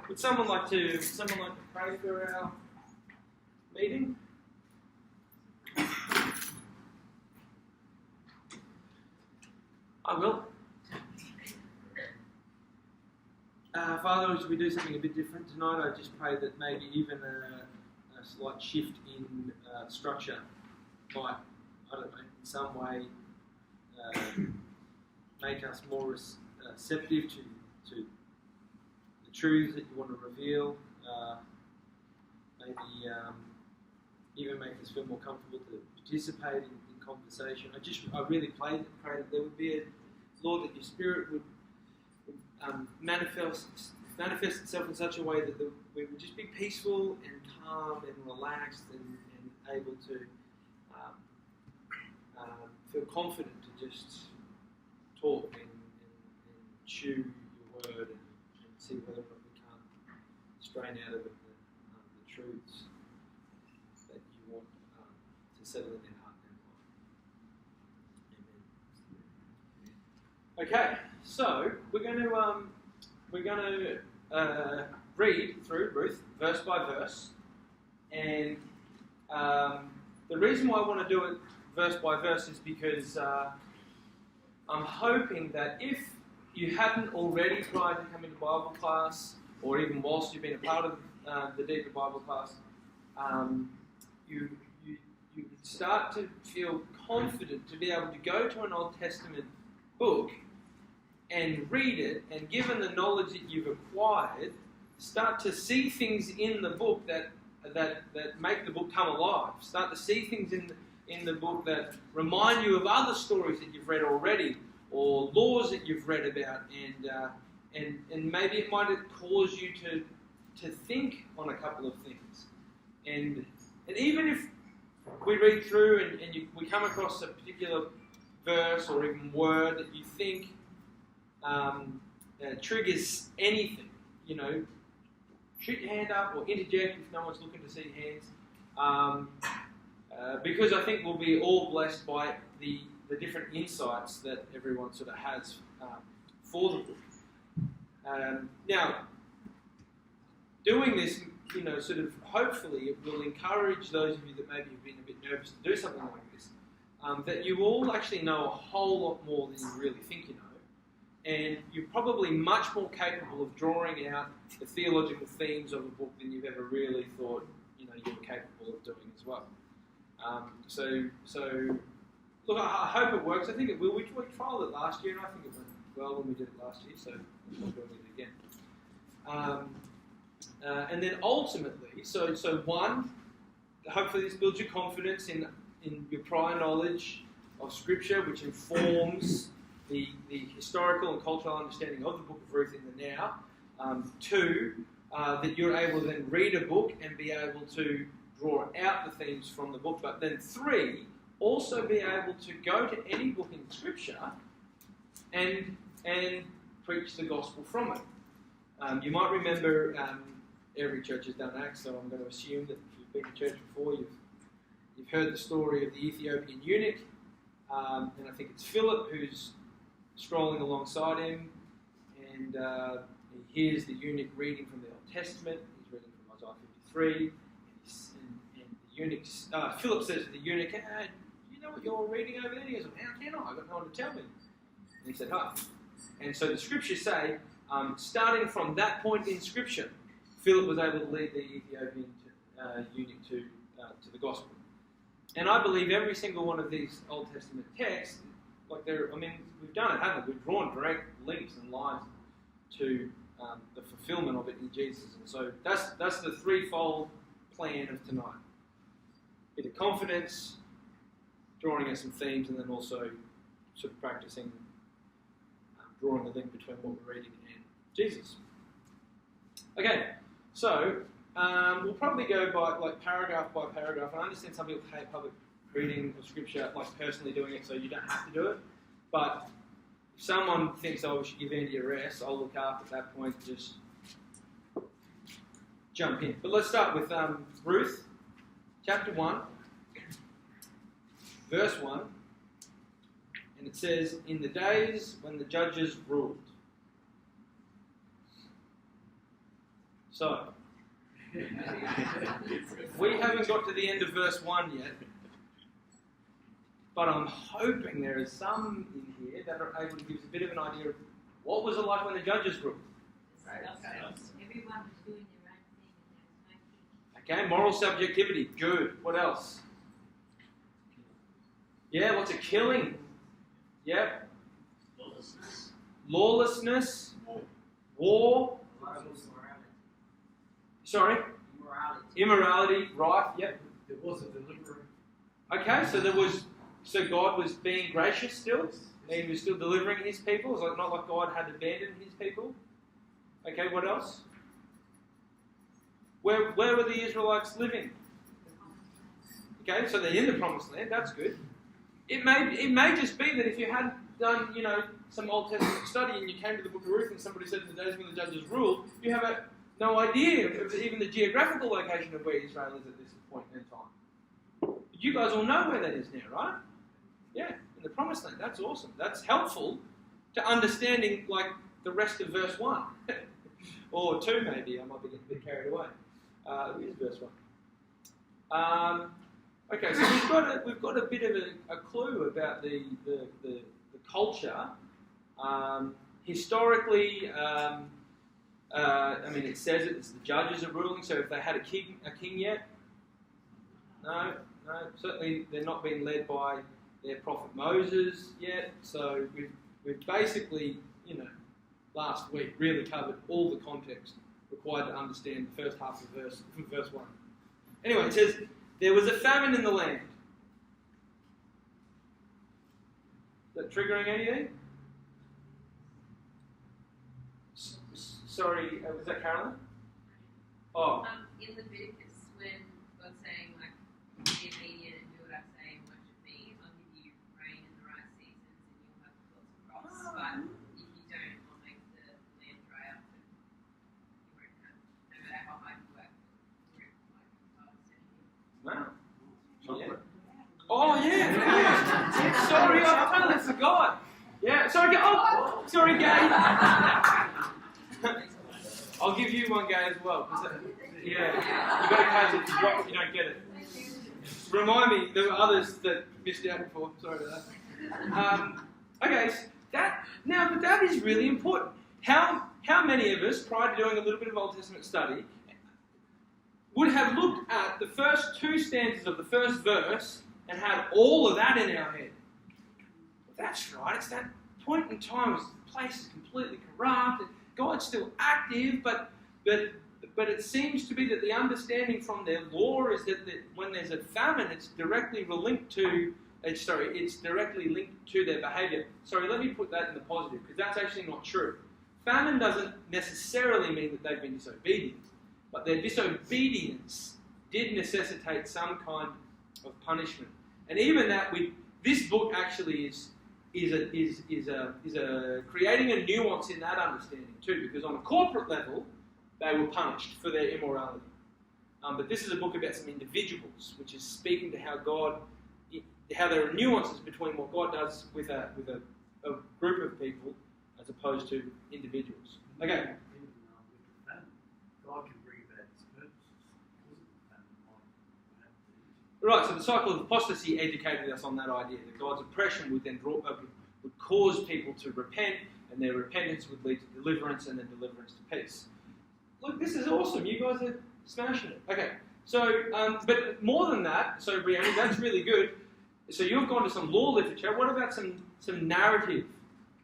Would someone like to pray for our meeting? I will. Father, as we do something a bit different tonight, I just pray that maybe even a slight shift in structure might, I don't know, in some way make us more receptive to the truths that you want to reveal. Maybe even make us feel more comfortable to participate in conversation. I really pray that there would be Lord, that your Spirit would manifest itself in such a way that we would just be peaceful and calm and relaxed and able to feel confident to just talk and chew your word and see whether or not we can't strain out of it the truths that you want to settle in their heart and mind. Amen. Okay, so we're going to read through Ruth verse by verse, and the reason why I want to do it verse by verse is because I'm hoping that if you hadn't already tried to come into Bible class, or even whilst you've been a part of the deeper Bible class, you would start to feel confident to be able to go to an Old Testament book and read it, and given the knowledge that you've acquired, start to see things in the book that make the book come alive. Start to see things in the book that remind you of other stories that you've read already, or laws that you've read about, and maybe it might cause you to think on a couple of things. And even if we read through and we come across a particular verse or even word that you think triggers anything, shoot your hand up or interject if no one's looking to see hands, because I think we'll be all blessed by the different insights that everyone sort of has for the book. Now, doing this, sort of hopefully it will encourage those of you that maybe have been a bit nervous to do something like this, that you all actually know a whole lot more than you really think you know. And you're probably much more capable of drawing out the theological themes of a book than you've ever really thought you were capable of doing as well. So look, I hope it works. I think it will. We trialled it last year, and I think it went well when we did it last year, so we're not doing it again. And then ultimately, so one, hopefully this builds your confidence in your prior knowledge of Scripture, which informs the historical and cultural understanding of the book of Ruth in the now. Two, that you're able to then read a book and be able to draw out the themes from the book. But then three, also be able to go to any book in Scripture and preach the gospel from it. You might remember every church has done Acts, so I'm going to assume that if you've been to church before, you've heard the story of the Ethiopian eunuch, and I think it's Philip who's strolling alongside him, and he hears the eunuch reading from the Old Testament. He's reading from Isaiah 53, and the eunuch, Philip says to the eunuch, you know what you're reading over there? He goes, how can I? I've got no one to tell me. And he said, And so the Scriptures say, starting from that point in Scripture, Philip was able to lead the Ethiopian eunuch to the gospel. And I believe every single one of these Old Testament texts, we've done it, haven't we? We've drawn direct links and lines to the fulfillment of it in Jesus. And so that's the threefold plan of tonight. Bit of confidence, drawing out some themes, and then also sort of practicing drawing a link between what we're reading and Jesus. Okay, so we'll probably go by paragraph by paragraph. I understand some people hate public reading of Scripture, personally doing it, so you don't have to do it. But if someone thinks, we should give Andy a rest, I'll look after at that point, just jump in. But let's start with Ruth, chapter 1, verse 1. And it says, in the days when the judges ruled. So, we haven't got to the end of verse 1 yet, but I'm hoping there is some in here that are able to give us a bit of an idea of what was it like when the judges ruled. Everyone was doing their own thing and there was no king. Okay, moral subjectivity, good. What else? Yeah, lots of killing. Yep. Lawlessness. War. Sorry? Immorality, right, yep. There was a delivery. Okay, so God was being gracious still? He was still delivering his people? It's not like God had abandoned his people? Okay, what else? Where were the Israelites living? Okay, so they're in the promised land, that's good. It may just be that if you had done, some Old Testament study and you came to the book of Ruth and somebody said in the days when the judges ruled, you have no idea of even the geographical location of where Israel is at this point in time. You guys all know where that is now, right? Yeah, in the promised land. That's awesome. That's helpful to understanding the rest of verse 1. Or 2 maybe, I might be getting a bit carried away. Here's verse 1. Okay, so we've got a bit of a clue about the culture. Historically, it says it's the judges are ruling. So if they had a king yet, no, certainly they're not being led by their prophet Moses yet. So we've basically, last week really covered all the context required to understand the first half of verse 1. Anyway, it says, there was a famine in the land. Is that triggering anything? Sorry, was that Carolyn? Oh. In Leviticus, when God's saying, be obedient and do what I say and worship me, I'll give you rain in the right seasons and you'll have lots of crops. But if you don't, I'll make the land dry up and you won't have, no matter how hard you work, you won't harvest anything. Wow. Yeah. Oh, yeah. Sorry, I totally forgot. Yeah, sorry, Gay. I'll give you one, Gay, as well. Yeah, you got to catch it. If you drop it, you don't get it. Remind me, there were others that missed out before. Sorry about that. Okay, so but that is really important. How many of us, prior to doing a little bit of Old Testament study, would have looked at the first 2 stanzas of the first verse and had all of that in our head? That's right. It's that point in time where the place is completely corrupt. And God's still active, but it seems to be that the understanding from their law is that when there's a famine, it's directly linked to their behaviour. Sorry, let me put that in the positive, because that's actually not true. Famine doesn't necessarily mean that they've been disobedient, but their disobedience did necessitate some kind of punishment. And even that, this book actually is creating a nuance in that understanding too, because on a corporate level, they were punished for their immorality. But this is a book about some individuals, which is speaking to how there are nuances between what God does with a group of people as opposed to individuals. Okay. God can bring about his purposes. Right, so the cycle of apostasy educated us on that idea, that God's oppression would then would cause people to repent, and their repentance would lead to deliverance, and then deliverance to peace. Look, this is awesome. You guys are smashing it. Okay, so, but more than that, so Brianna, that's really good. So you've gone to some law literature. What about some narrative?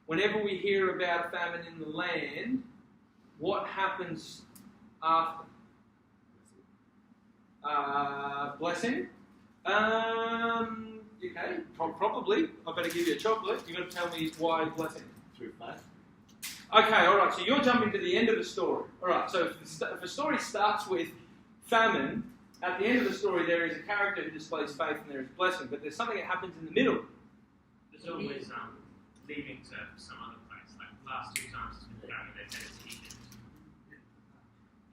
Whenever we hear about famine in the land, what happens after? Blessing. Okay, probably. I better give you a chocolate. You've got to tell me why blessing. Through faith. Okay, all right. So you're jumping to the end of the story. All right. So if a story starts with famine, at the end of the story there is a character who displays faith and there is blessing. But there's something that happens in the middle. There's always leaving to some other place. Like the last 2 times it's been famine, they've said it's Egypt.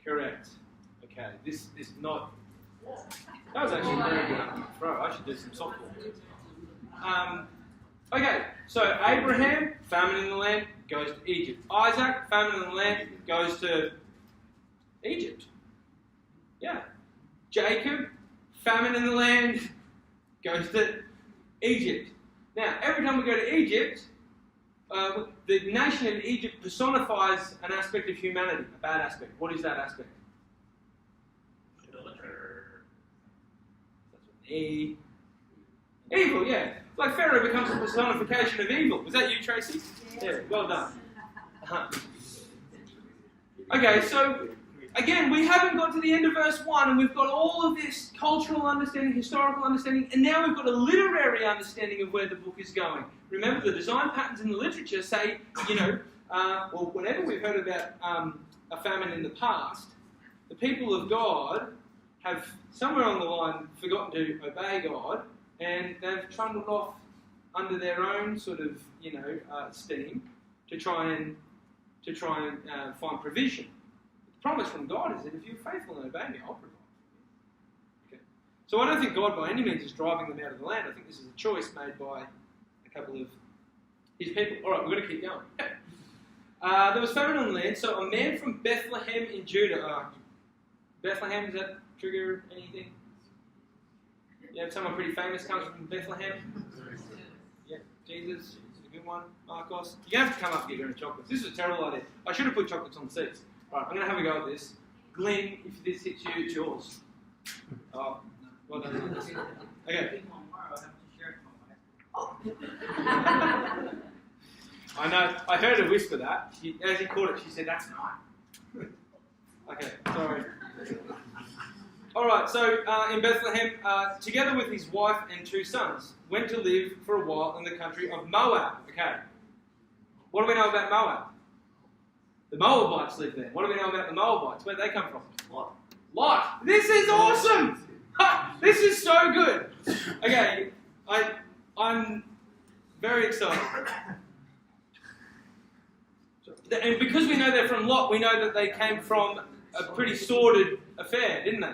Correct. Okay. This is not. That was actually a very good throw. I should do some softball. Okay, so Abraham, famine in the land, goes to Egypt. Isaac, famine in the land, goes to Egypt. Yeah. Jacob, famine in the land, goes to Egypt. Now, every time we go to Egypt, the nation of Egypt personifies an aspect of humanity, a bad aspect. What is that aspect? Evil, yeah. Like Pharaoh becomes a personification of evil. Was that you, Tracy? Yeah, well done. Uh-huh. Okay, so again, we haven't got to the end of verse 1, and we've got all of this cultural understanding, historical understanding, and now we've got a literary understanding of where the book is going. Remember, the design patterns in the literature say, well, whenever we've heard about a famine in the past, the people of God have somewhere along the line forgotten to obey God, and they've trundled off under their own sort of, steam to try and find provision. The promise from God is that if you're faithful and obey me, I'll provide for you. Okay. So I don't think God by any means is driving them out of the land. I think this is a choice made by a couple of his people. All right, we're going to keep going. There was famine on the land, so a man from Bethlehem in Judah. Bethlehem, does that trigger anything? Yeah, someone pretty famous comes from Bethlehem. Yeah, Jesus is a good one. Marcos. You have to come up and get your own chocolates. This is a terrible idea. I should have put chocolates on the seats. Right, I'm going to have a go at this. Glenn, if this hits you, it's yours. Oh, no. Well done. Okay. I know. I heard her whisper that. As he caught it, she said, "That's mine." Okay, sorry. All right, so in Bethlehem, together with his wife and 2 sons, went to live for a while in the country of Moab. Okay. What do we know about Moab? The Moabites live there. What do we know about the Moabites? Where'd they come from? Lot. This is awesome! This is so good. Okay, I'm very excited. And because we know they're from Lot, we know that they came from a pretty sordid affair, didn't they?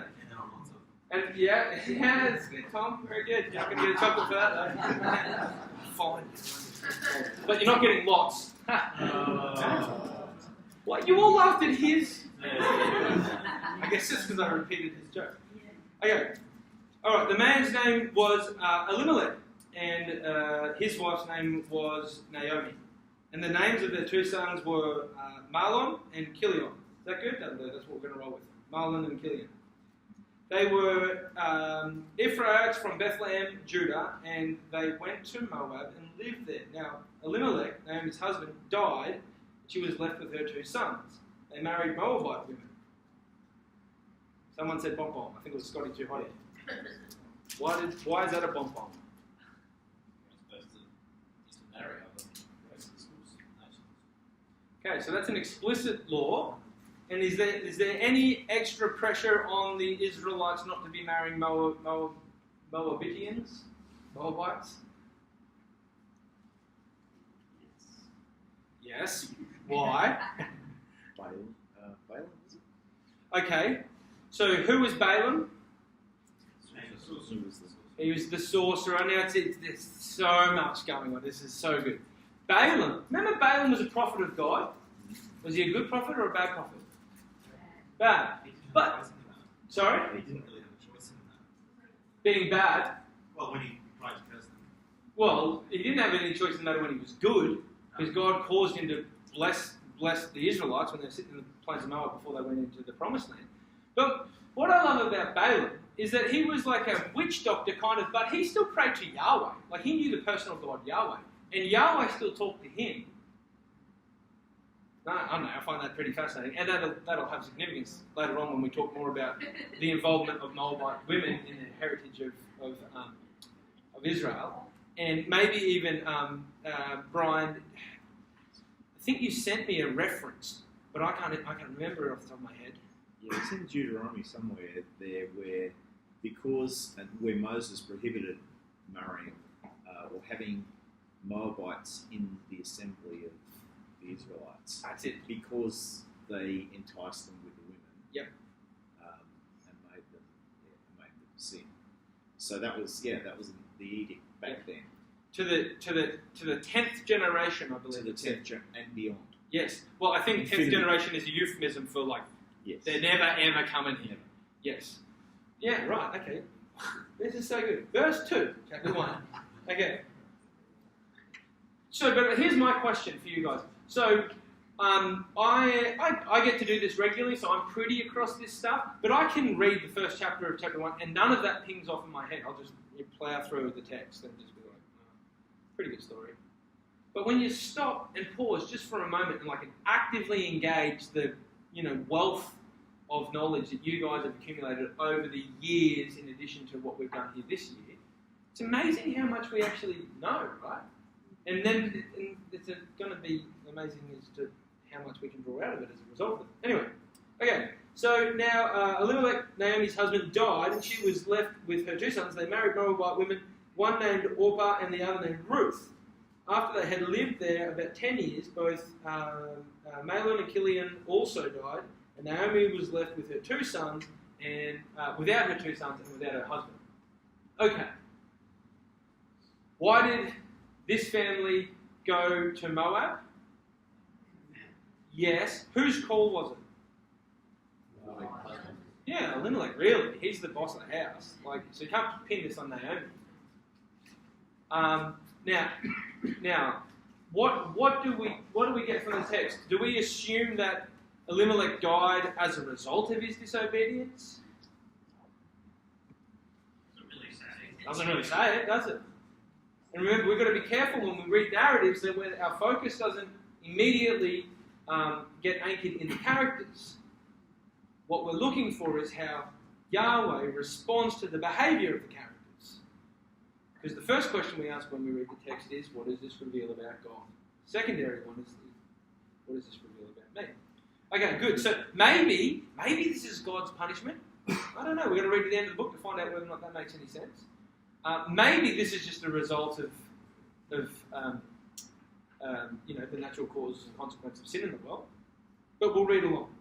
And yeah, that's good, Tom. Very good. You're not going to get a chocolate for that, though. Fine. But you're not getting lots. What? You all laughed at his? I guess it's because I repeated his joke. Okay. All right. The man's name was Elimelech, and his wife's name was Naomi. And the names of their 2 sons were Mahlon and Chilion. Is that good? That's what we're going to roll with. Mahlon and Chilion. They were Ephraimites from Bethlehem, Judah, and they went to Moab and lived there. Now, Elimelech, Naomi's husband, died. She was left with her 2 sons. They married Moabite women. Someone said bomb. I think it was Scotty Too Hotty. Why is that a bomb? Okay, so that's an explicit law. And is there any extra pressure on the Israelites not to be marrying Moabites? Yes. Why? Balaam, is it? Okay. So who was Balaam? He was He was the sorcerer. Now there's so much going on. This is so good. Balaam. Remember Balaam was a prophet of God? Was he a good prophet or a bad prophet? Bad. But, sorry? He didn't really have a choice in that. Being bad. Well, when he tried to curse them. Well, he didn't have any choice in that when he was good, because God caused him to bless the Israelites when they were sitting in the plains of Moab before they went into the promised land. But what I love about Balaam is that he was like a witch doctor kind of, but he still prayed to Yahweh. Like he knew the personal God Yahweh. And Yahweh still talked to him. I don't know, I find that pretty fascinating. And that'll have significance later on when we talk more about the involvement of Moabite women in the heritage of Israel. And maybe even, Brian, I think you sent me a reference, but I can't remember it off the top of my head. Yeah, it's in Deuteronomy somewhere there where Moses prohibited marrying or having Moabites in the assembly of the Israelites. That's it. Because they enticed them with the women. Yep. And made them sin. So that was the edict back then. To the 10th generation, I believe. To the 10th and beyond. Yes. Well, I think 10th Infinity. generation is a euphemism for like Yes. They're never ever coming here. Yes. Yeah, right, okay. This is so good. Verse 2, chapter 1. Okay. So, but here's my question for you guys. So, I get to do this regularly, so I'm pretty across this stuff, but I can read the first chapter of chapter 1, and none of that pings off in my head. I'll just plow through the text and just be like, pretty good story. But when you stop and pause just for a moment and like actively engage the wealth of knowledge that you guys have accumulated over the years, in addition to what we've done here this year, it's amazing how much we actually know, right? And then it's going to be amazing as to how much we can draw out of it as a result of it. Anyway, okay, so now Elimelech, Naomi's husband, died, and she was left with her 2 sons. They married Moabite women, one named Orpah and the other named Ruth. After they had lived there about 10 years, both Mahlon and Chilion also died, and Naomi was left with her 2 sons, and without her 2 sons and without her husband. Okay. Why did this family go to Moab? Yes. Whose call was it? Yeah, Elimelech, really. He's the boss of the house. So you can't pin this on Naomi. Now, what do we get from the text? Do we assume that Elimelech died as a result of his disobedience? Doesn't really say it, does it? And remember, we've got to be careful when we read narratives that when our focus doesn't immediately get anchored in the characters. What we're looking for is how Yahweh responds to the behavior of the characters. Because the first question we ask when we read the text is, what does this reveal about God? The secondary one is, what does this reveal about me? Okay, good. So maybe this is God's punishment. I don't know. We're going to read to the end of the book to find out whether or not that makes any sense. Maybe this is just a result of the natural causes and consequences of sin in the world. But we'll read along.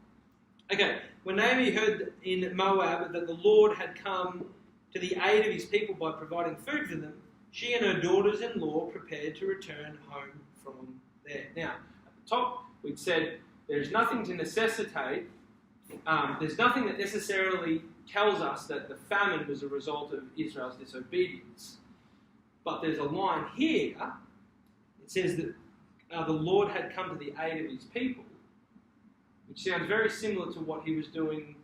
Okay, when Naomi heard in Moab that the Lord had come to the aid of his people by providing food for them, she and her daughters-in-law prepared to return home from there. Now, at the top, we'd said there's nothing to necessitate, there's nothing that necessarily tells us that the famine was a result of Israel's disobedience. But there's a line here, it says that the Lord had come to the aid of his people, which sounds very similar to what he was doing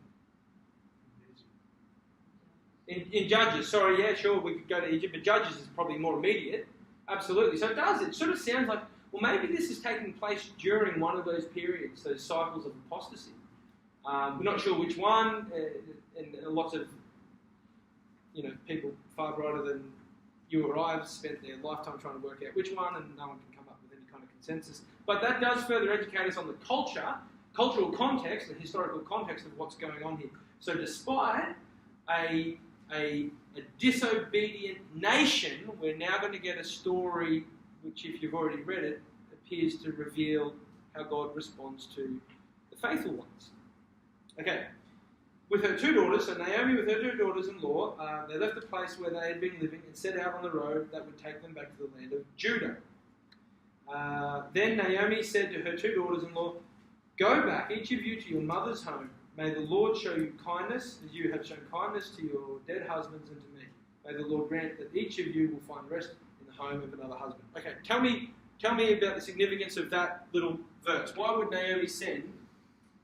in Judges. Sorry, yeah, sure, we could go to Egypt, but Judges is probably more immediate. Absolutely. So it does. It sort of sounds like, well, maybe this is taking place during one of those periods, those cycles of apostasy. We're not sure which one, and lots of people far brighter than you or I have spent their lifetime trying to work out which one, and no one can come up with any kind of consensus. But that does further educate us on the cultural context, the historical context of what's going on here. So despite a disobedient nation, we're now going to get a story which, if you've already read it, appears to reveal how God responds to the faithful ones. Okay, with her 2 daughters, so Naomi with her 2 daughters-in-law, they left the place where they had been living and set out on the road that would take them back to the land of Judah. Then Naomi said to her 2 daughters-in-law, "Go back, each of you, to your mother's home. May the Lord show you kindness, as you have shown kindness to your dead husbands and to me. May the Lord grant that each of you will find rest in the home of another husband." Okay, tell me about the significance of that little verse. Why would Naomi send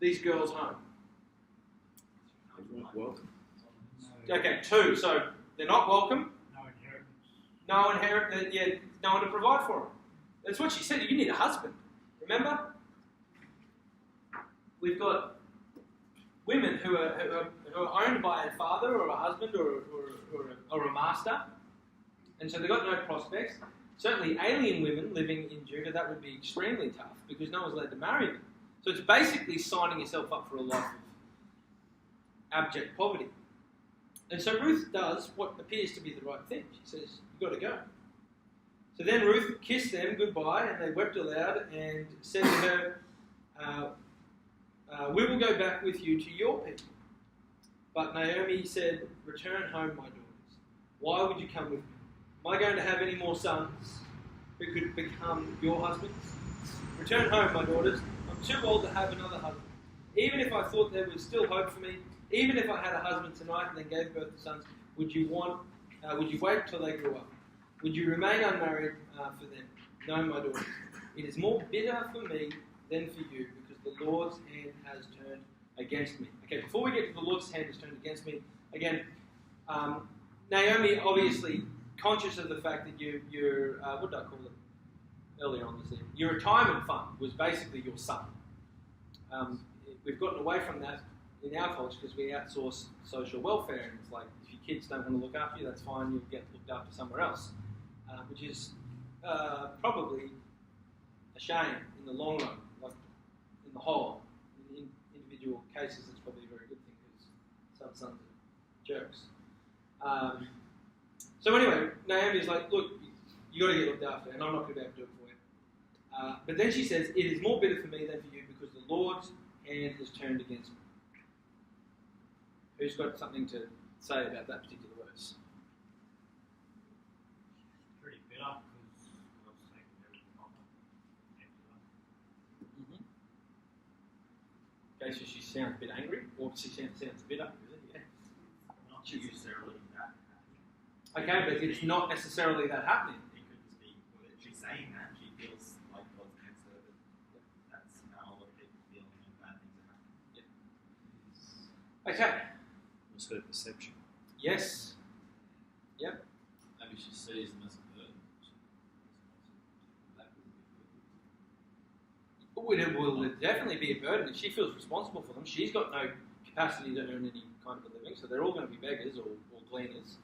these girls home? They weren't welcome. Okay, 2. So they're not welcome. No inheritance. No one to provide for them. That's what she said. You need a husband. Remember? We've got women who are owned by a father or a husband or a master, and so they've got no prospects. Certainly alien women living in Judah, that would be extremely tough because no one's allowed to marry them. So it's basically signing yourself up for a life of abject poverty. And so Ruth does what appears to be the right thing. She says, "You've got to go." So then Ruth kissed them goodbye, and they wept aloud and said to her, "We will go back with you to your people." But Naomi said, "Return home, my daughters. Why would you come with me? Am I going to have any more sons who could become your husbands? Return home, my daughters. I'm too old to have another husband. even if I thought there was still hope for me, even if I had a husband tonight and then gave birth to sons, would you wait till they grew up? Would you remain unmarried for them? No, my daughters. It is more bitter for me than for you, because the Lord's hand has turned against me. Okay, before we get to the Lord's hand has turned against me, again, Naomi, obviously conscious of the fact that your what did I call it earlier on this evening? Your retirement fund was basically your son. We've gotten away from that in our culture because we outsource social welfare, and it's like, if your kids don't want to look after you, that's fine, you'll get looked after somewhere else, which is probably a shame in the long run. Like, in the whole, in individual cases, it's probably a very good thing because some sons are jerks. So anyway, Naomi's like, look, you got to get looked after, and I'm not going to be able to do it for you. But then she says, it is more bitter for me than for you, because the Lord's hand has turned against me. Who's got something to say about that particular verse? Pretty bitter because God's taken everything off her. Okay, so she sounds a bit angry, or she sounds bitter, really, yeah. Not necessarily that happy. Okay, but it's not necessarily that happening. It could just be, well, she's saying that, she feels like God's against her, but that's how a lot of people feel when bad things are happening. Okay, Was her perception. yes. Yep. Maybe she sees them as a burden. That would be good. It will definitely be a burden. If she feels responsible for them, she's got no capacity to earn any kind of a living, so they're all going to be beggars or gleaners.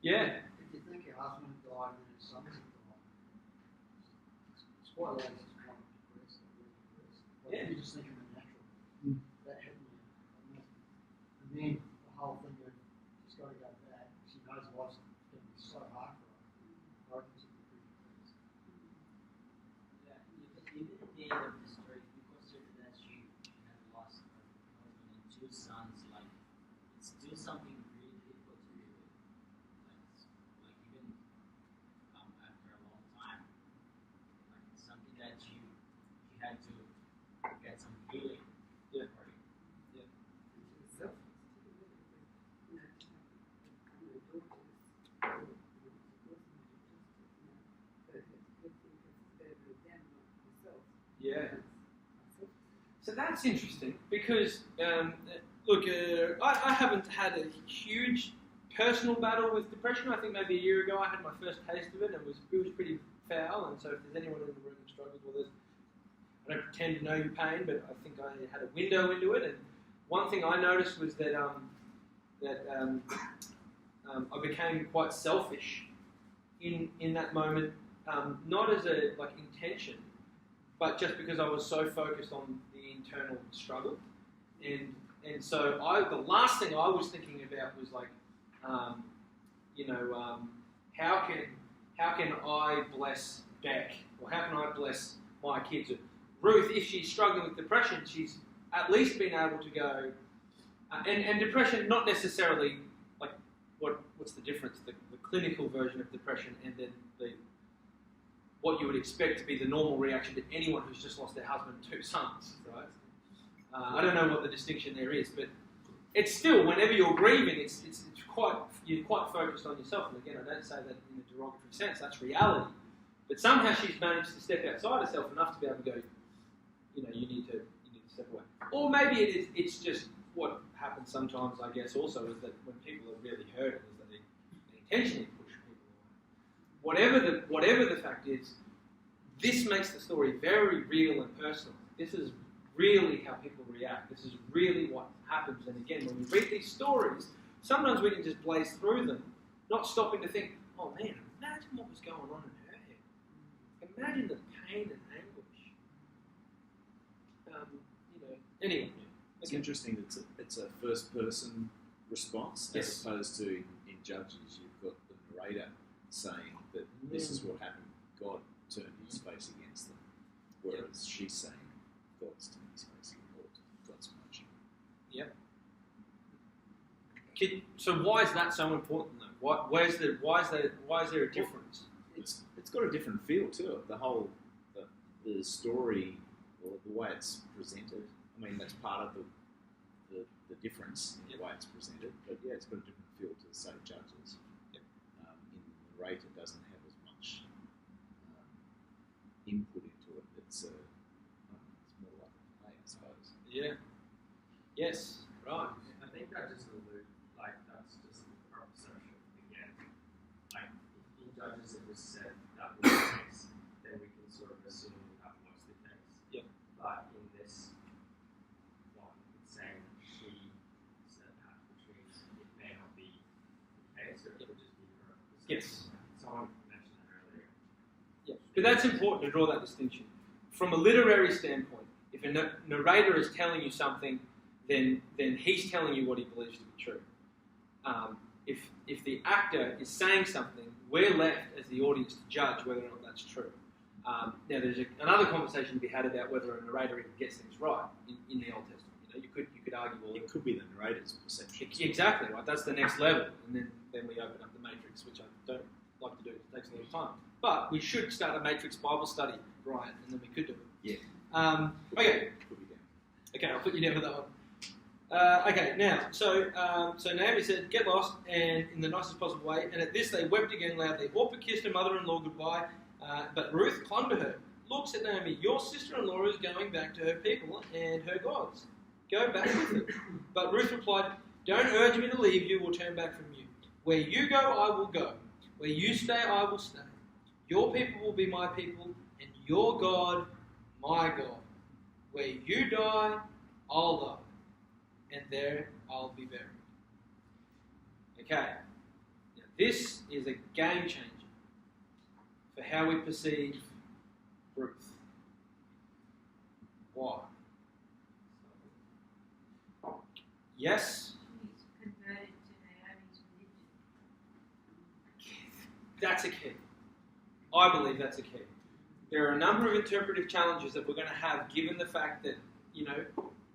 Yeah. If you think your husband died and his son died, it's quite likely to become depressed or really depressed. Like, Yeah. if you just think of the natural, that happening. And then the whole thing of she's got to go back, she knows life's going to be so hard for her. I reckon she'll be pretty depressed. Yeah, even at the end of the story, if you consider that she had lost her husband and two sons, like, it's still something really difficult to deal with. Like even after a long time, like it's something that she had to get some healing. Yeah. For it. Yeah. So that's interesting because, look, I haven't had a huge personal battle with depression. I think maybe a year ago I had my first taste of it, and it was pretty foul. And so if there's anyone in the room who struggles with it, I don't pretend to know your pain, but I think I had a window into it. And one thing I noticed was that I became quite selfish in that moment, not as a intention, but just because I was so focused on the internal struggle, and so the last thing I was thinking about was like, how can I bless Beck, or how can I bless my kids? Ruth, if she's struggling with depression, she's at least been able to go, and depression, not necessarily like what's the difference? The clinical version of depression, and then what you would expect to be the normal reaction to anyone who's just lost their husband and two sons, right? I don't know what the distinction there is, but it's still, whenever you're grieving, you're quite focused on yourself. And again, I don't say that in a derogatory sense, that's reality. But somehow she's managed to step outside herself enough to be able to go, you need to step away. Or maybe it's just what happens sometimes, I guess, also, is that when people are really hurting, is that they intentionally push people away. Whatever the fact is, this makes the story very real and personal. This is really how people react. This is really what happens. And again, when we read these stories, sometimes we can just blaze through them, not stopping to think, oh man, imagine what was going on in her head. Imagine the pain and anguish. Anyway. It's interesting that it's a first-person response, Yes. as opposed to in Judges, you've got the narrator saying that this is what happened. God turned his face against them, whereas she's saying God's turned his face against God's punishing. Yep. So why is that so important though? Why is there a difference? It's got a different feel to it. The whole the story, or the way it's presented, I mean, that's part of the difference in the way it's presented. But yeah, it's got a different feel to the State of Judges. Yep. In the narrator doesn't have as much input into it. It's more like a play, I suppose. Yeah. Yes. Right. I think that just alludes, like, that's just our perception again. Like, in Judges it was said that was the case, then we can sort of assume that was the case. Yep. But in this one, it's saying she said that, which means it may not be the case, or it could just be her perception. Yes. Someone mentioned that earlier. Yeah. But that's important to draw that distinction. From a literary standpoint, if a narrator is telling you something, then he's telling you what he believes to be true. If the actor is saying something, we're left as the audience to judge whether or not that's true. Now, there's another conversation to be had about whether a narrator even gets things right in the Old Testament. You know, you could argue all It could be the narrator's perception. exactly right. That's the next level, and then we open up the Matrix, which I don't like to do. It takes a lot of time. But we should start a Matrix Bible study, Brian, and then we could do it. Yeah. Okay. Put me down. Okay, I'll put you down for that one. Okay, now, so Naomi said, get lost, and in the nicest possible way, and at this they wept again loudly. Orpah kissed her mother-in-law goodbye, but Ruth clung to her. Look, said Naomi, your sister-in-law is going back to her people and her gods. Go back with her. But Ruth replied, don't urge me to leave you or turn back from you. Where you go, I will go. Where you stay, I will stay. Your people will be my people, and your God, my God. Where you die, I'll die. And there I'll be buried. Okay. Now, this is a game changer for how we perceive Ruth. Why? Yes? He's converted to Naomi's religion. That's a key. I believe that's a key. There are a number of interpretive challenges that we're going to have given the fact that,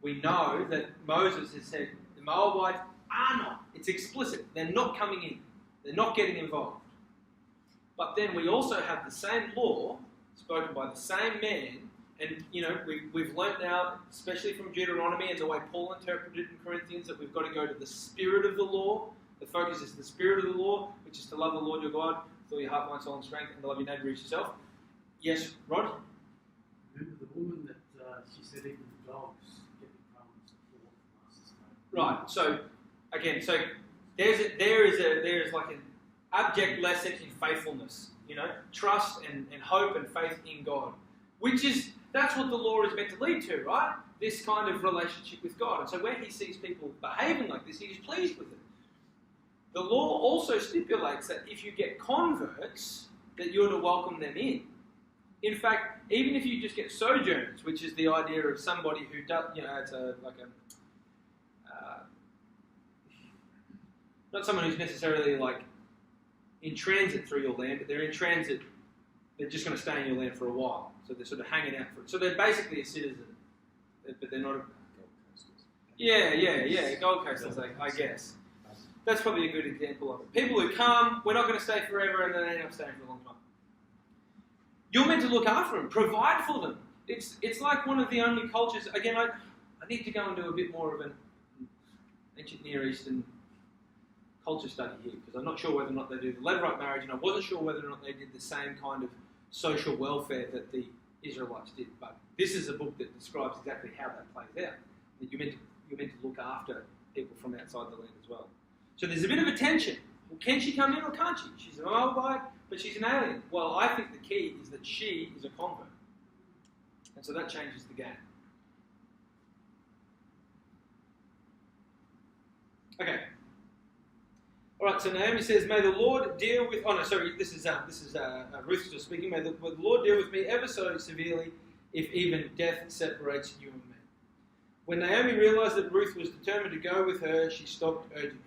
we know that Moses has said the Moabites are not. It's explicit. They're not coming in. They're not getting involved. But then we also have the same law spoken by the same man, and we've learnt now, especially from Deuteronomy and the way Paul interpreted it in Corinthians, that we've got to go to the spirit of the law. The focus is the spirit of the law, which is to love the Lord your God with all your heart, mind, soul, and strength, and to love your neighbour as yourself. Yes, Rod? Remember the woman that she said even the dogs get the crumbs for the master's table. Right. So again, there is like an abject lesson in faithfulness. Trust and hope and faith in God, that's what the law is meant to lead to, right? This kind of relationship with God. And so where he sees people behaving like this, he's pleased with it. The law also stipulates that if you get converts, that you're to welcome them in. In fact, even if you just get sojourners, which is the idea of somebody who does, it's not someone who's necessarily like in transit through your land, but they're in transit, they're just going to stay in your land for a while. So they're sort of hanging out for it. So they're basically a citizen, but they're not a... Yeah, Gold Coasters, I guess. That's probably a good example of it. People who come, we're not going to stay forever, and then they end up staying for a long time. You're meant to look after them, provide for them. It's like one of the only cultures. Again, I need to go and do a bit more of an ancient Near Eastern culture study here, because I'm not sure whether or not they do the Levirate marriage, and I wasn't sure whether or not they did the same kind of social welfare that the Israelites did. But this is a book that describes exactly how that plays out. That you're meant to look after people from outside the land as well. So there's a bit of a tension. Well, can she come in or can't she? She's an Moabite, but she's an alien. Well, I think the key is that she is a convert. And so that changes the game. Okay. All right, so Naomi says, may the Lord deal with... Oh, no, sorry, this is Ruth still speaking. May the Lord deal with me ever so severely if even death separates you and me. When Naomi realized that Ruth was determined to go with her, she stopped urging her.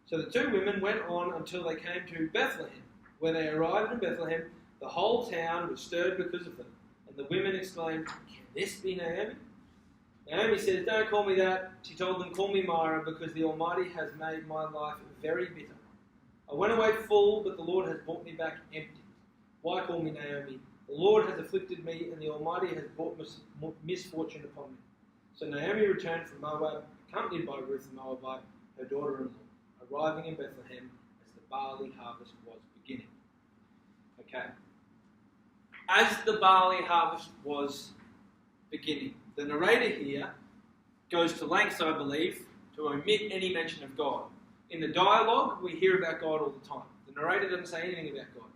So the two women went on until they came to Bethlehem. When they arrived in Bethlehem, the whole town was stirred because of them. And the women exclaimed, can this be Naomi? Naomi said, don't call me that. She told them, call me Mara, because the Almighty has made my life very bitter. I went away full, but the Lord has brought me back empty. Why call me Naomi? The Lord has afflicted me, and the Almighty has brought misfortune upon me. So Naomi returned from Moab, accompanied by Ruth the Moabite, her daughter-in-law, arriving in Bethlehem as the barley harvest was beginning. Okay. As the barley harvest was beginning. The narrator here goes to lengths, I believe, to omit any mention of God. In the dialogue, we hear about God all the time. The narrator doesn't say anything about God.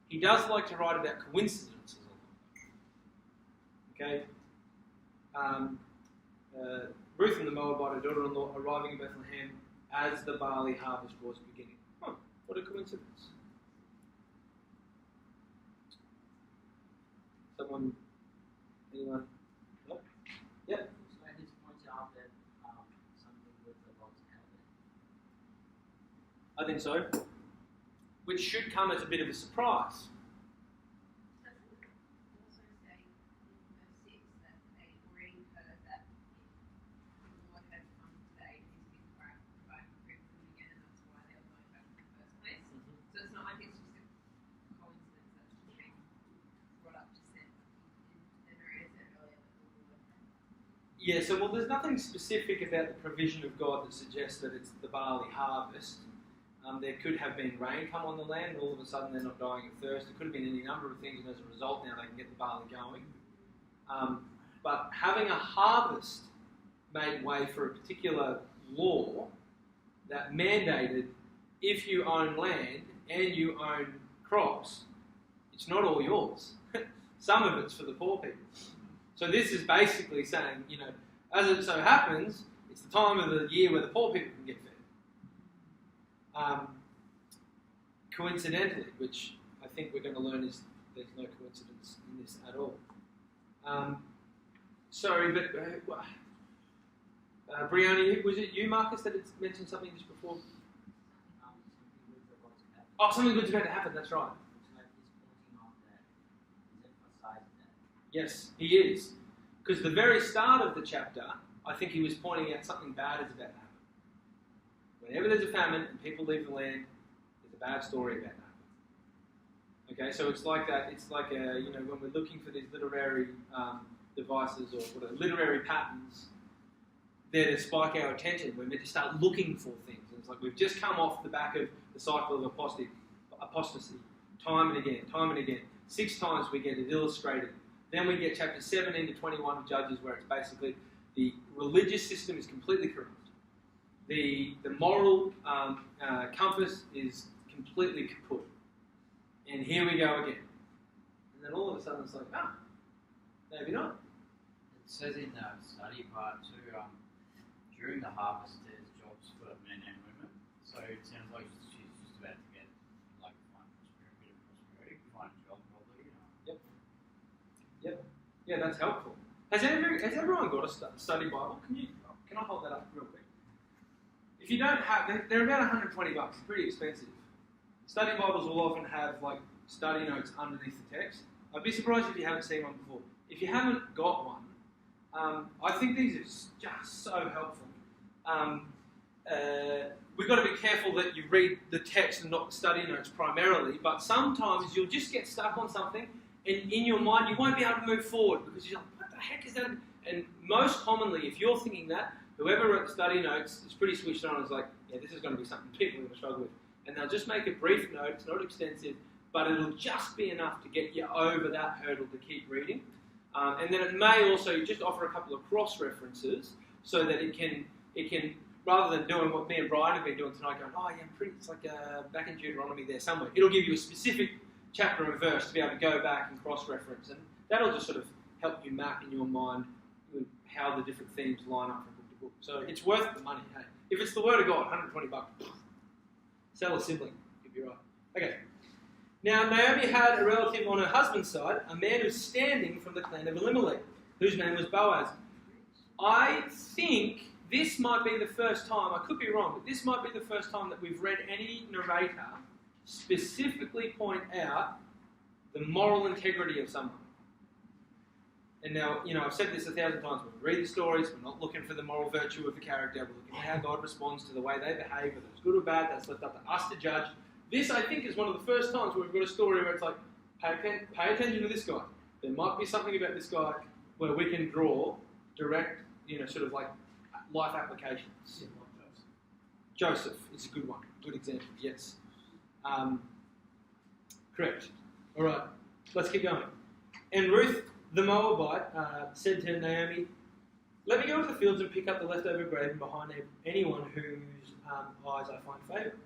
He does like to write about coincidences a lot. Okay? Ruth and the Moabite, her daughter-in-law, arriving in Bethlehem as the barley harvest was beginning. Huh, what a coincidence. Someone? Anyone? No? Yep. So I just point out that something was about to happen. I think so. Which should come as a bit of a surprise. Doesn't it also say in verse 6 that they already heard that the Lord had come today and he's been providing food for them again, and that's why they were going back in the first place? So it's not like it's just a coincidence that's just being brought up to set in the narrator said earlier that the Lord had. Yeah, so there's nothing specific about the provision of God that suggests that it's the barley harvest. There could have been rain come on the land, and all of a sudden they're not dying of thirst. There could have been any number of things, and as a result now they can get the barley going. But having a harvest made way for a particular law that mandated if you own land and you own crops, it's not all yours. Some of it's for the poor people. So this is basically saying, as it so happens, it's the time of the year where the poor people can get fed. Coincidentally, which I think we're going to learn is there's no coincidence in this at all. Sorry, but Brioni, was it you, Marcus, that had mentioned something just before? Something was about to happen. Oh, something good's about to happen, that's right. It's like he's pointing out that, he's emphasizing that. Yes, he is. Because the very start of the chapter, I think he was pointing out something bad is about to happen. Whenever there's a famine and people leave the land, there's a bad story about that. Okay, so it's like that. It's like when we're looking for these literary devices or whatever, literary patterns, they're to spike our attention. We're meant to start looking for things. And it's like we've just come off the back of the cycle of apostasy, time and again. 6 times we get it illustrated. Then we get chapter 17 to 21 of Judges, where it's basically the religious system is completely corrupt. The moral compass is completely kaput. And here we go again. And then all of a sudden it's like, maybe not. It says in the study part too, during the harvest there's jobs for men and women. So it sounds like she's just about to get find prosperity, find a job probably. Yep. Yeah, that's helpful. Has everyone got a study Bible? Can I hold that up real quick? If you don't have, they're about $120. They're pretty expensive. Study Bibles will often have study notes underneath the text. I'd be surprised if you haven't seen one before. If you haven't got one, I think these are just so helpful. We've got to be careful that you read the text and not the study notes primarily, but sometimes you'll just get stuck on something and in your mind you won't be able to move forward because you're like, what the heck is that? And most commonly, if you're thinking that, whoever wrote the study notes is pretty switched on and is like, yeah, this is going to be something people are going to struggle with. And they'll just make a brief note, it's not extensive, but it'll just be enough to get you over that hurdle to keep reading. And then it may also just offer a couple of cross-references so that it can, rather than doing what me and Brian have been doing tonight, going, oh yeah, it's like back in Deuteronomy there somewhere. It'll give you a specific chapter and verse to be able to go back and cross-reference. And that'll just sort of help you map in your mind how the different themes line up from book to book. So it's worth the money, hey. If it's the Word of God, $120. Sell a sibling, you'll be right. Okay. Now, Naomi had a relative on her husband's side, a man who's standing from the clan of Elimelech, whose name was Boaz. I think this might be the first time, I could be wrong, but this might be the first time that we've read any narrator specifically point out the moral integrity of someone. And now, I've said this 1,000 times, when we read the stories, we're not looking for the moral virtue of the character, we're looking at how God responds to the way they behave, whether it's good or bad, that's left up to us to judge. This, I think, is one of the first times where we've got a story where it's like, pay attention to this guy. There might be something about this guy where we can draw direct, sort of like life applications. Yeah, like those. Joseph is a good one, good example, yes. Correct. All right, let's keep going. And Ruth the Moabite said to Naomi, "Let me go to the fields and pick up the leftover grain behind anyone whose eyes I find favour."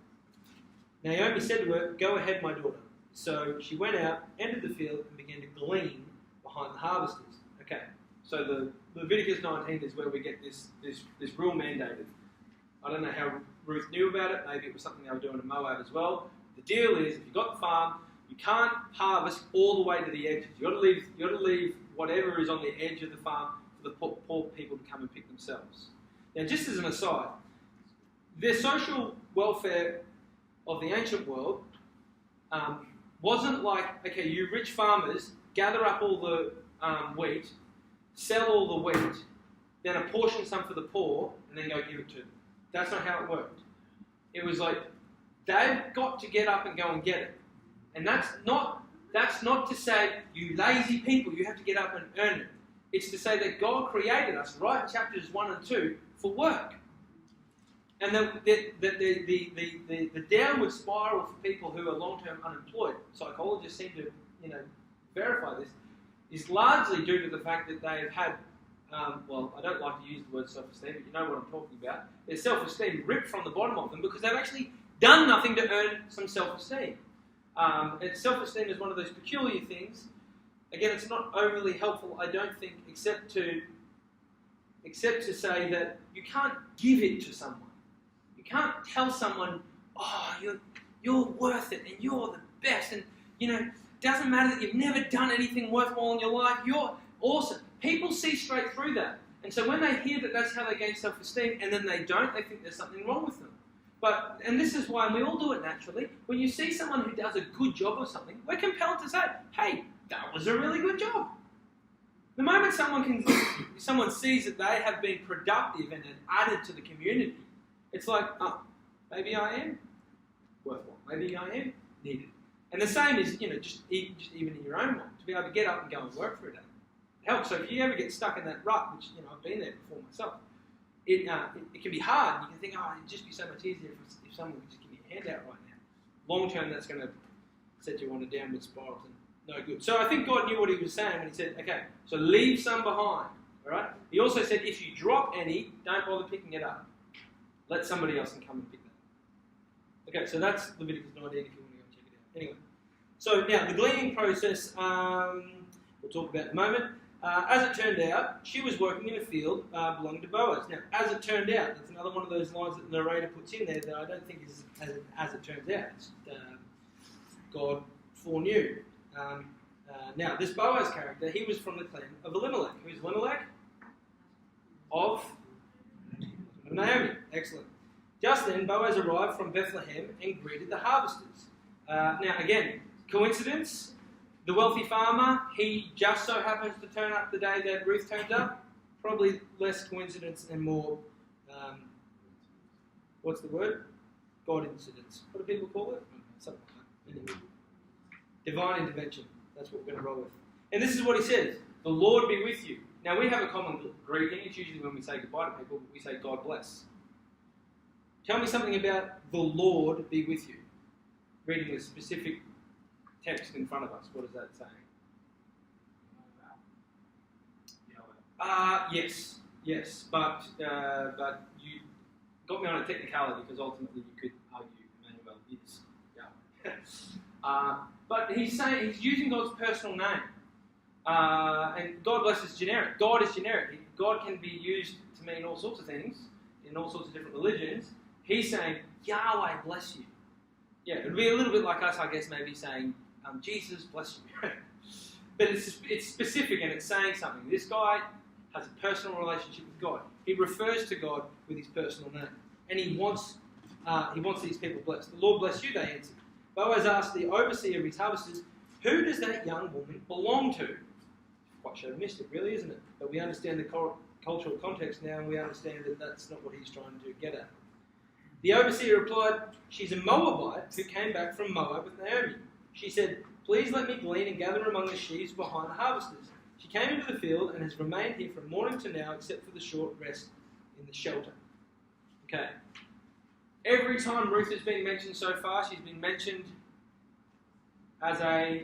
Naomi said to her, "Go ahead, my daughter." So she went out, entered the field, and began to glean behind the harvesters. Okay, so the Leviticus 19 is where we get this rule mandated. I don't know how Ruth knew about it. Maybe it was something they were doing in Moab as well. The deal is, if you've got the farm, you can't harvest all the way to the edges. You've got to leave whatever is on the edge of the farm for the poor people to come and pick themselves. Now, just as an aside, the social welfare of the ancient world wasn't like, okay, you rich farmers gather up all the wheat, sell all the wheat, then apportion some for the poor, and then go give it to them. That's not how it worked. It was like, they've got to get up and go and get it. And that's not to say, you lazy people, you have to get up and earn it. It's to say that God created us, right in chapters 1 and 2, for work. And the downward spiral for people who are long-term unemployed, psychologists seem to verify this, is largely due to the fact that they've had, well, I don't like to use the word self-esteem, but you know what I'm talking about. Their self-esteem ripped from the bottom of them because they've actually done nothing to earn some self-esteem. And self-esteem is one of those peculiar things. Again, it's not overly helpful, I don't think, except to say that you can't give it to someone. You can't tell someone, "Oh, you're worth it, and you're the best, and it doesn't matter that you've never done anything worthwhile in your life. You're awesome." People see straight through that, and so when they hear that that's how they gain self-esteem, and then they don't, they think there's something wrong with them. And this is why, and we all do it naturally, when you see someone who does a good job of something, we're compelled to say, "Hey, that was a really good job." The moment someone sees that they have been productive and added to the community, it's like, "Oh, maybe I am worthwhile. Maybe I am needed." And the same is, just even in your own mind, to be able to get up and go and work for a day. It helps. So if you ever get stuck in that rut, which I've been there before myself, it can be hard. You can think, "Oh, it'd just be so much easier if someone could just give me a handout right now." Long term, that's going to set you on a downward spiral and no good. So I think God knew what He was saying when He said, "Okay, so leave some behind." All right. He also said, "If you drop any, don't bother picking it up. Let somebody else come and pick that up." Okay, so that's Leviticus 19 if you want to go check it out. Anyway, so now the gleaning process we'll talk about in a moment. As it turned out, she was working in a field belonging to Boaz. Now, as it turned out, that's another one of those lines that the narrator puts in there that I don't think is as it turns out. It's, God foreknew. Now, this Boaz character, he was from the clan of Elimelech. Who's Elimelech? Of Naomi. Excellent. Just then, Boaz arrived from Bethlehem and greeted the harvesters. Now, again, coincidence? The wealthy farmer, he just so happens to turn up the day that Ruth turned up. Probably less coincidence and more, what's the word? God incidence. What do people call it? Something like that. Anyway. Divine intervention. That's what we're going to roll with. And this is what he says. "The Lord be with you." Now, we have a common greeting. It's usually when we say goodbye to people, but we say God bless. Tell me something about "the Lord be with you." Reading a specific text in front of us. What is that saying? Yes, but you got me on a technicality because ultimately you could argue Emmanuel is Yahweh. But he's using God's personal name, and God bless is generic. God is generic. God can be used to mean all sorts of things in all sorts of different religions. He's saying Yahweh bless you. Yeah, it would be a little bit like us, I guess, maybe saying Jesus bless you. But it's specific and it's saying something. This guy has a personal relationship with God. He refers to God with his personal name. And he wants these people blessed. "The Lord bless you," they answered. Boaz asked the overseer of his harvesters, "Who does that young woman belong to?" Quite chauvinistic, really, isn't it? But we understand the cultural context now, and we understand that that's not what he's trying to get at. The overseer replied, "She's a Moabite who came back from Moab with Naomi." She said, "Please let me glean and gather among the sheaves behind the harvesters." She came into the field and has remained here from morning to now, except for the short rest in the shelter. Okay. Every time Ruth has been mentioned so far, she's been mentioned as a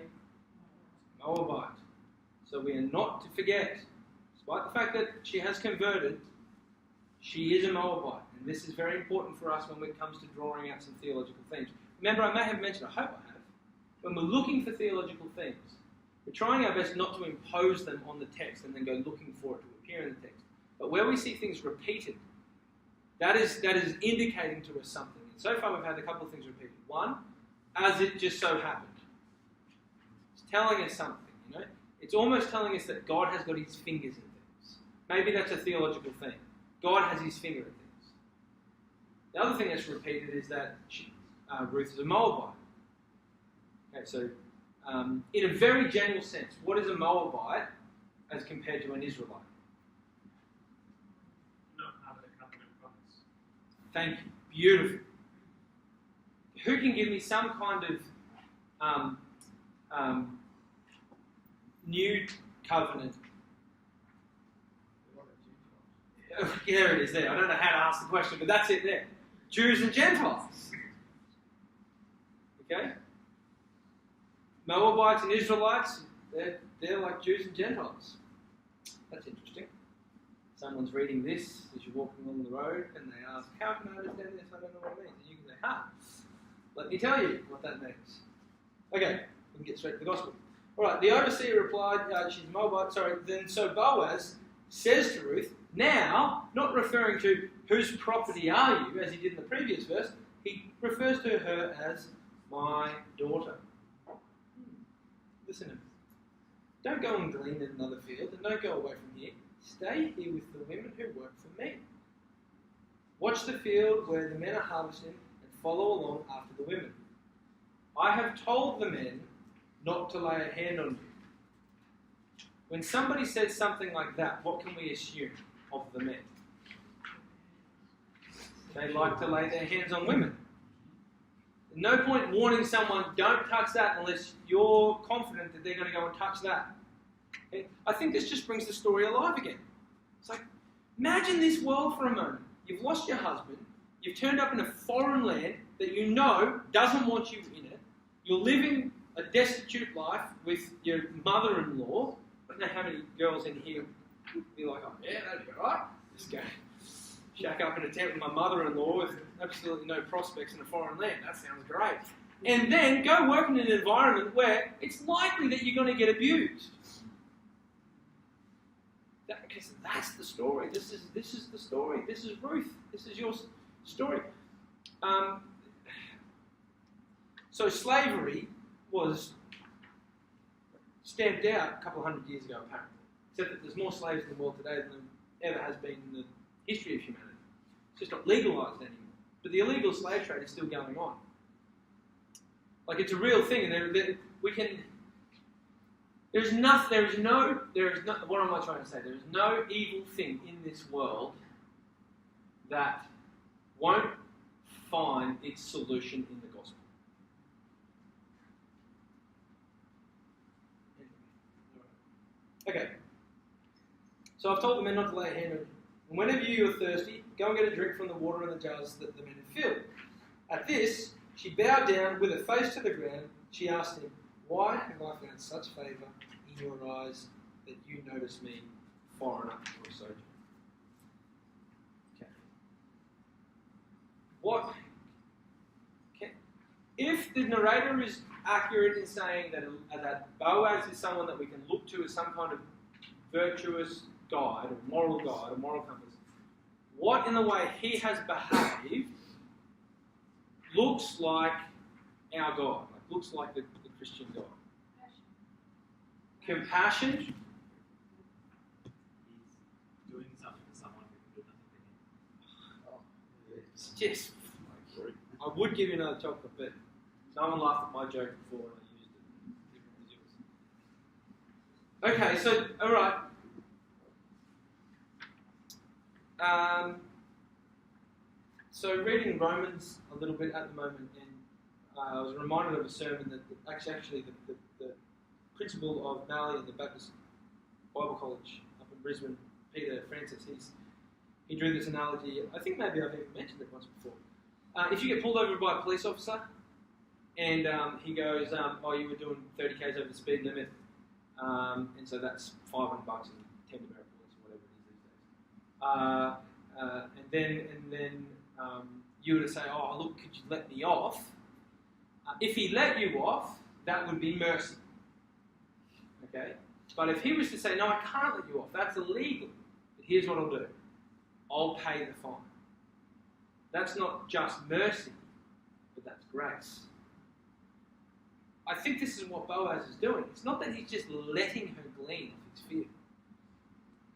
Moabite. So we are not to forget, despite the fact that she has converted, she is a Moabite. And this is very important for us when it comes to drawing out some theological themes. Remember, I may have mentioned, I hope I have, when we're looking for theological themes, we're trying our best not to impose them on the text and then go looking for it to appear in the text. But where we see things repeated, that is indicating to us something. And so far we've had a couple of things repeated. One, as it just so happened. It's telling us something, you know. It's almost telling us that God has got his fingers in things. Maybe that's a theological thing. God has his finger in things. The other thing that's repeated is that Ruth is a Moabite. Okay, so in a very general sense, what is a Moabite as compared to an Israelite? Not part of the covenant promise. Thank you. Beautiful. Who can give me some kind of new covenant? There it is there. I don't know how to ask the question, but that's it there. Jews and Gentiles. Okay? Moabites and Israelites, they're like Jews and Gentiles. That's interesting. Someone's reading this as you're walking along the road and they ask, how can I understand this? I don't know what it means. And you can say, let me tell you what that means. Okay, we can get straight to the gospel. Alright, the overseer replied, she's Moabite, then so Boaz says to Ruth, now, not referring to whose property are you, as he did in the previous verse, he refers to her as my daughter. Listen to me. Don't go and glean in another field and don't go away from here. Stay here with the women who work for me. Watch the field where the men are harvesting and follow along after the women. I have told the men not to lay a hand on you. When somebody says something like that, what can we assume of the men? They like to lay their hands on women. There's no point warning someone, don't touch that unless you're confident that they're going to go and touch that. Okay? I think this just brings the story alive again. It's like, imagine this world for a moment. You've lost your husband. You've turned up in a foreign land that you know doesn't want you in it. You're living a destitute life with your mother-in-law. I don't know how many girls in here would be like, oh yeah, that'd be alright. Just go shack up in a tent with my mother-in-law with absolutely no prospects in a foreign land. That sounds great. And then go work in an environment where it's likely that you're going to get abused. Because that's the story. This is the story. This is Ruth. This is your story. So slavery was stamped out a couple of hundred years ago, apparently. Except that there's more slaves in the world today than there ever has been in the history of humanity. It's just not legalised anymore. But the illegal slave trade is still going on. Like, it's a real thing, and we can... what am I trying to say? There is no evil thing in this world that won't find its solution in the gospel. Okay. So I've told the men not to lay a hand on you. And whenever you are thirsty, go and get a drink from the water in the jars that the men had filled. At this, she bowed down with her face to the ground. She asked him, why have I found such favour in your eyes that you notice me, foreigner or sojourner? Okay. What? Okay. If the narrator is accurate in saying that Boaz is someone that we can look to as some kind of virtuous guide, or moral compass, what in the way he has behaved looks like our God, looks like the Christian God. Compassion. He's doing something for someone who can do nothing for him. Yes. I would give you another chocolate, but someone laughed at my joke before and I used it. Okay, so, alright. So reading Romans a little bit at the moment, and I was reminded of a sermon that actually the principle of Mali and the Baptist Bible College up in Brisbane, Peter Francis, he drew this analogy. I think maybe I've even mentioned it once before. If you get pulled over by a police officer and he goes, oh, you were doing 30 k's over the speed limit, and so that's $500 and 10 demerit points or whatever it is these days. And then you were to say, oh, look, could you let me off? If he let you off, that would be mercy. Okay? But if he was to say, no, I can't let you off, that's illegal. But here's what I'll do. I'll pay the fine. That's not just mercy, but that's grace. I think this is what Boaz is doing. It's not that he's just letting her glean off his field.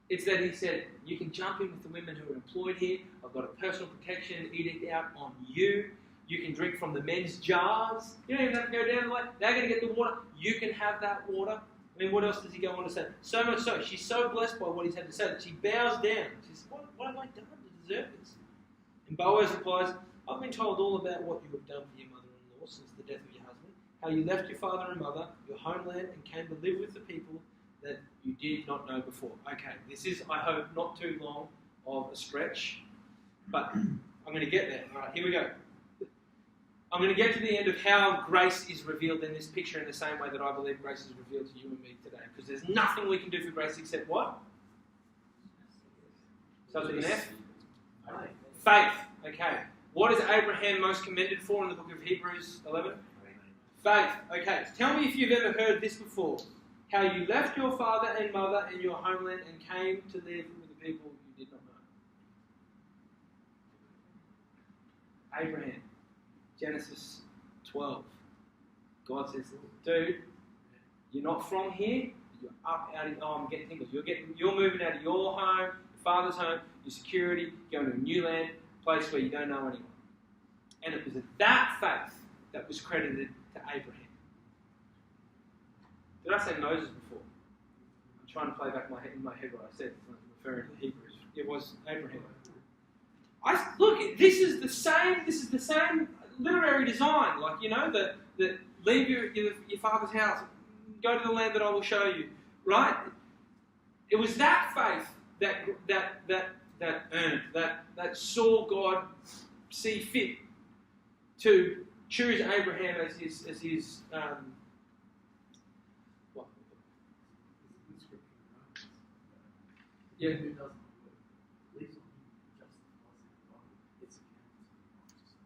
It's that he said, you can jump in with the women who are employed here. I've got a personal protection edict out on you. You can drink from the men's jars. You don't even have to go down the way. They're going to get the water. You can have that water. I mean, what else does he go on to say? So much so, she's so blessed by what he's had to say that she bows down. She says, what have I done to deserve this? And Boaz replies, I've been told all about what you have done for your mother-in-law since the death of your husband, how you left your father and mother, your homeland, and came to live with the people that you did not know before. Okay, this is, I hope, not too long of a stretch, but I'm going to get there. All right, here we go. I'm going to get to the end of how grace is revealed in this picture in the same way that I believe grace is revealed to you and me today. Because there's nothing we can do for grace except what? Starts with an F? Faith. Okay. What is Abraham most commended for in the book of Hebrews 11? Faith. Okay. Tell me if you've ever heard this before. How you left your father and mother and your homeland and came to live with the people you did not know. Abraham. Genesis 12. God says, dude, you're not from here. You're up out of. Oh, I'm getting tingles. You're moving out of your home, your father's home, your security, going to a new land, place where you don't know anyone. And it was that faith that was credited to Abraham. Did I say Moses before? I'm trying to play back in my head what I said, referring to Hebrews. It was Abraham. Look, this is the same literary design, like, you know, that leave your father's house, go to the land that I will show you, right? It was that faith that earned, that saw God see fit to choose Abraham as his what? Yeah.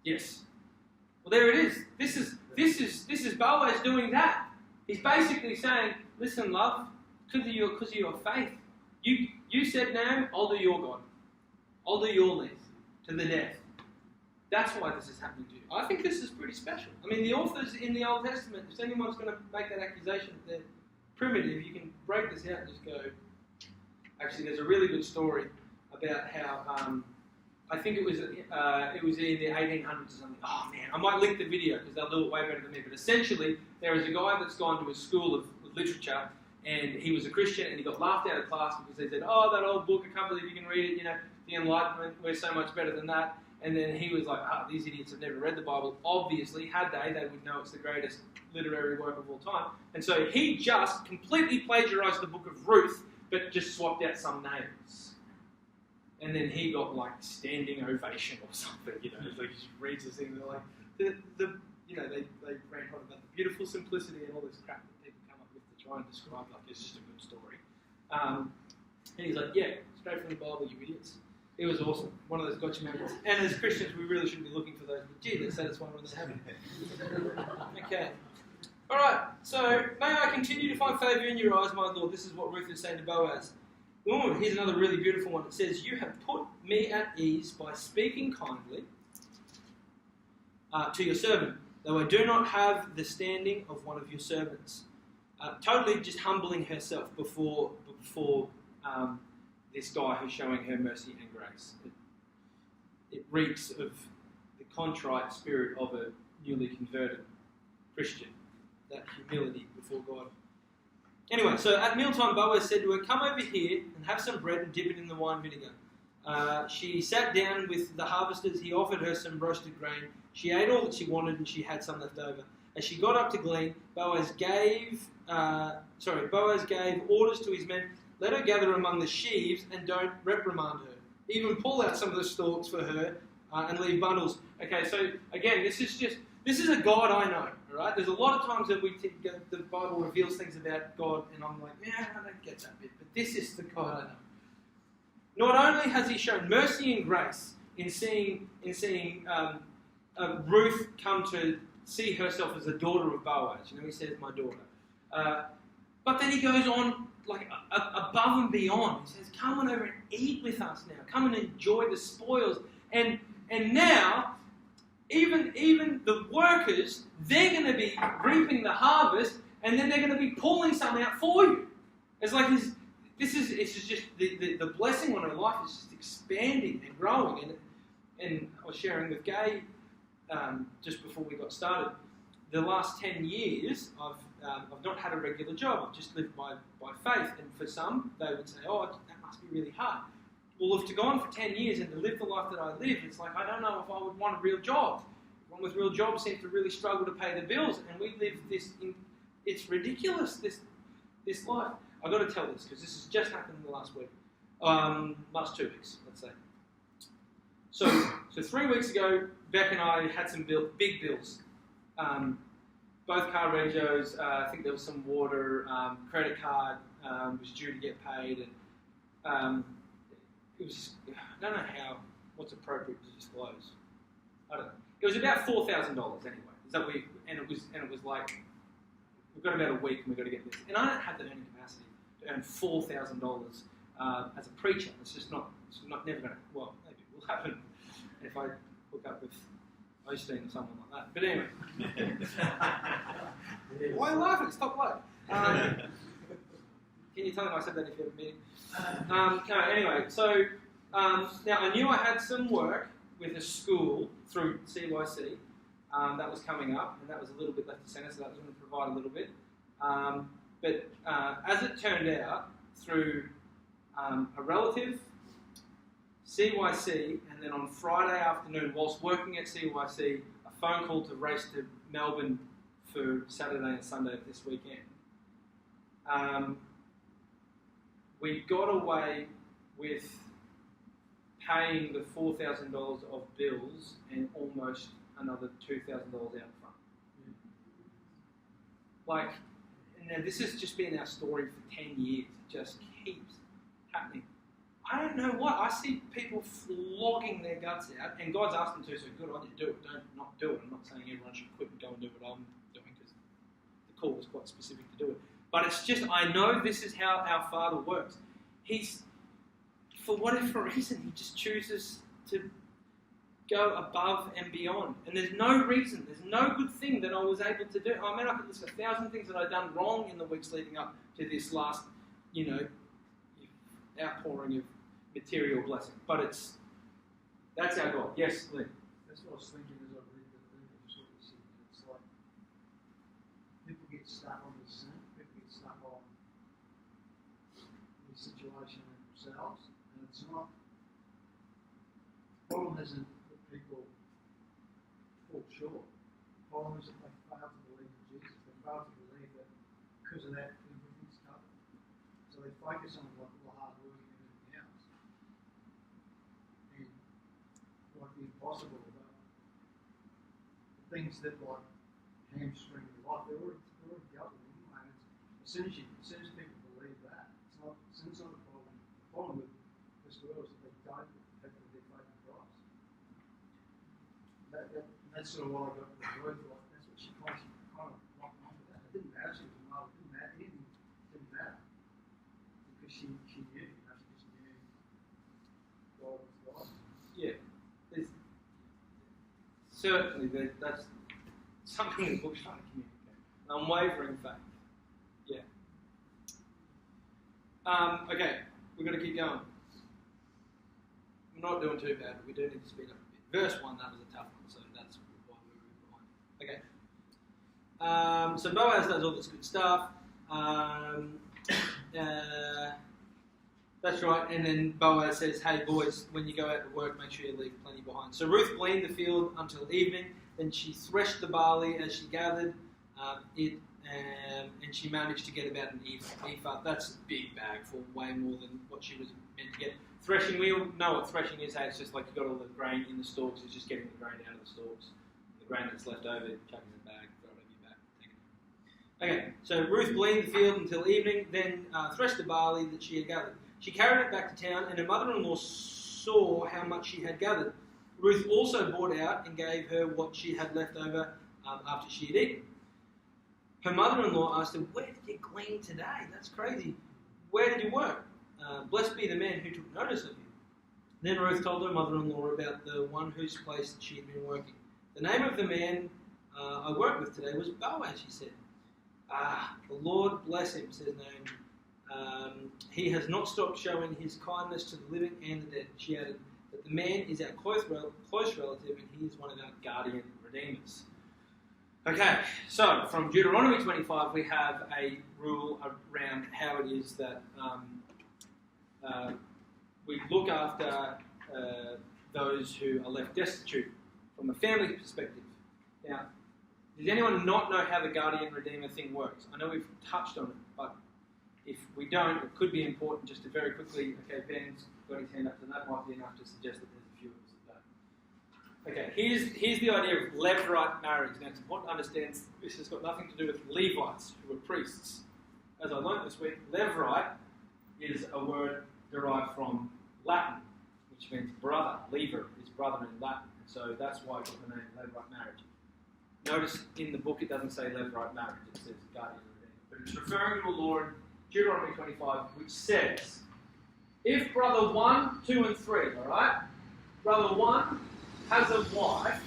Yes. Well, there it is. This is Boaz doing that. He's basically saying, "Listen, love, because of your faith, you said no. I'll do your God. I'll do your land to the death." That's why this is happening to you. I think this is pretty special. I mean, the authors in the Old Testament, if anyone's going to make that accusation that they're primitive, you can break this out and just go. Actually, there's a really good story about how. I think it was in the 1800s or something. Oh man, I might link the video because they'll do it way better than me. But essentially, there is a guy that's gone to a school of literature, and he was a Christian, and he got laughed out of class because they said, "Oh, that old book, I can't believe you can read it. You know, the Enlightenment, we're so much better than that." And then he was like, these idiots have never read the Bible. Obviously, had they would know it's the greatest literary work of all time. And so he just completely plagiarized the book of Ruth, but just swapped out some names. And then he got like standing ovation or something, you know. Like he reads this thing, and they're like, they ran on about the beautiful simplicity and all this crap that people come up with to try and describe like it's just a good story. And he's like, yeah, straight from the Bible, you idiots. It was awesome. One of those gotcha moments. And as Christians, we really shouldn't be looking for those. But gee, let's satisfy when they happen. Okay. All right. So, may I continue to find favour in your eyes, my Lord. This is what Ruth is saying to Boaz. Oh, here's another really beautiful one. It says, you have put me at ease by speaking kindly to your servant, though I do not have the standing of one of your servants. Totally just humbling herself before this guy who's showing her mercy and grace. It reeks of the contrite spirit of a newly converted Christian, that humility before God. Anyway, so at mealtime, Boaz said to her, come over here and have some bread and dip it in the wine vinegar. She sat down with the harvesters. He offered her some roasted grain. She ate all that she wanted and she had some left over. As she got up to glean, Boaz gave orders to his men, let her gather among the sheaves and don't reprimand her. Even pull out some of the stalks for her and leave bundles. Okay, so again, this is a God I know, all right? There's a lot of times that the Bible reveals things about God, and I'm like, yeah, I don't get that bit. But this is the God I know. Not only has He shown mercy and grace in seeing Ruth come to see herself as the daughter of Boaz. He says, my daughter. But then He goes on like above and beyond. He says, come on over and eat with us now. Come and enjoy the spoils. And now, even the workers, they're going to be reaping the harvest, and then they're going to be pulling some out for you. It's like it's just the blessing on her life is just expanding and growing. And I was sharing with Gay just before we got started. The last 10 years, I've not had a regular job. I've just lived by faith. And for some, they would say, oh, that must be really hard. Well, if to go on for 10 years and to live the life that I live, it's like I don't know if I would want a real job. One with real jobs seems to really struggle to pay the bills, and we live it's ridiculous, this life. I've got to tell this, because this has just happened in the last week. Last 2 weeks, let's say. So 3 weeks ago, Beck and I had some big bills. Both car regos, I think there was some water, credit card was due to get paid, and it was, I don't know what's appropriate to disclose. I don't know. It was about $4,000 anyway. And it was like, we've got about a week and we've got to get this. And I don't have the earning capacity to earn $4,000 as a preacher. It's not never going to, well, maybe it will happen if I hook up with Osteen or someone like that. But anyway. Why are you laughing? Stop laughing. Can you tell them I said that if you have a meeting? No, anyway, so now I knew I had some work with a school through CYC that was coming up, and that was a little bit left to centre, so that was going to provide a little bit. But as it turned out, through a relative, CYC, and then on Friday afternoon, whilst working at CYC, a phone call to race to Melbourne for Saturday and Sunday of this weekend. We got away with paying the $4,000 of bills and almost another $2,000 out front. Like, now this has just been our story for 10 years. It just keeps happening. I don't know what. I see people flogging their guts out, and God's asked them to, so good on you, do it. Don't not do it. I'm not saying everyone should quit and go and do what I'm doing, because the call was quite specific to do it. But it's just, I know this is how our Father works. He's, for whatever reason, He just chooses to go above and beyond. And there's no reason, there's no good thing that I was able to do. I mean, I could list 1,000 things that I'd done wrong in the weeks leading up to this last, outpouring of material blessing. But that's our God. Yes, Lee? That's what I was thinking as I read the thing. It's like people get stuck on this sin, people get stuck on the situation themselves, and it's not. The problem isn't that people fall short. The problem is that they fail to believe in Jesus. They fail to believe that because of that, everything's covered. So they focus on like all the hard work and everything else, and like the impossible, the things that like hamstring your life, they're already covered anyway. And as soon as people believe that, sin's not a problem. The problem with this world is that they don't have their faith in Christ. That's sort of what I got from the Ruth. Like, that's what she kind of locked onto that. It didn't matter. She was a mother. It didn't matter. Anything didn't matter because she knew. She just knew God was God. Yeah. Certainly, that's something the book's trying to communicate. An unwavering faith. Yeah. Okay, we've got to keep going. We're not doing too bad, but we do need to speed up a bit. Verse 1, that was a tough one, so that's why we were behind. Okay. So Boaz does all this good stuff. That's right, and then Boaz says, hey boys, when you go out to work, make sure you leave plenty behind. So Ruth gleaned the field until evening, then she threshed the barley as she gathered. and she managed to get about an ephah. That's a big bag for way more than what she was meant to get. Threshing wheel, know what threshing is. Hey, it's just like you've got all the grain in the stalks. It's just getting the grain out of the stalks. The grain that's left over, chuck in the bag, throw it in your bag, take it home. Okay, so Ruth gleaned the field until evening, then threshed the barley that she had gathered. She carried it back to town, and her mother-in-law saw how much she had gathered. Ruth also brought out and gave her what she had left over after she had eaten. Her mother-in-law asked her, "Where did you glean today? That's crazy. Where did you work? Blessed be the man who took notice of you." Then Ruth told her mother-in-law about the one whose place she had been working. "The name of the man I worked with today was Boaz," she said. "The Lord bless him," says Naomi. "He has not stopped showing his kindness to the living and the dead." She added, "But the man is our close relative, and he is one of our guardian redeemers." Okay, so from Deuteronomy 25, we have a rule around how it is that we look after those who are left destitute from a family perspective. Now, does anyone not know how the guardian redeemer thing works? I know we've touched on it, but if we don't, it could be important just to very quickly, okay, Ben's got his hand up, so that might be enough to suggest that there's a few of us that don't. Okay, here's the idea of Levirate marriage. Now, it's important to understand this has got nothing to do with Levites, who were priests. As I learned this week, Levirate is a word derived from Latin, which means brother. Lever is brother in Latin, so that's why I got the name Levirate marriage. Notice in the book it doesn't say Levirate marriage, it says guardian redeemer. But it's referring to a law in Deuteronomy 25, which says, if brother 1, 2, and 3, alright? Brother 1 has a wife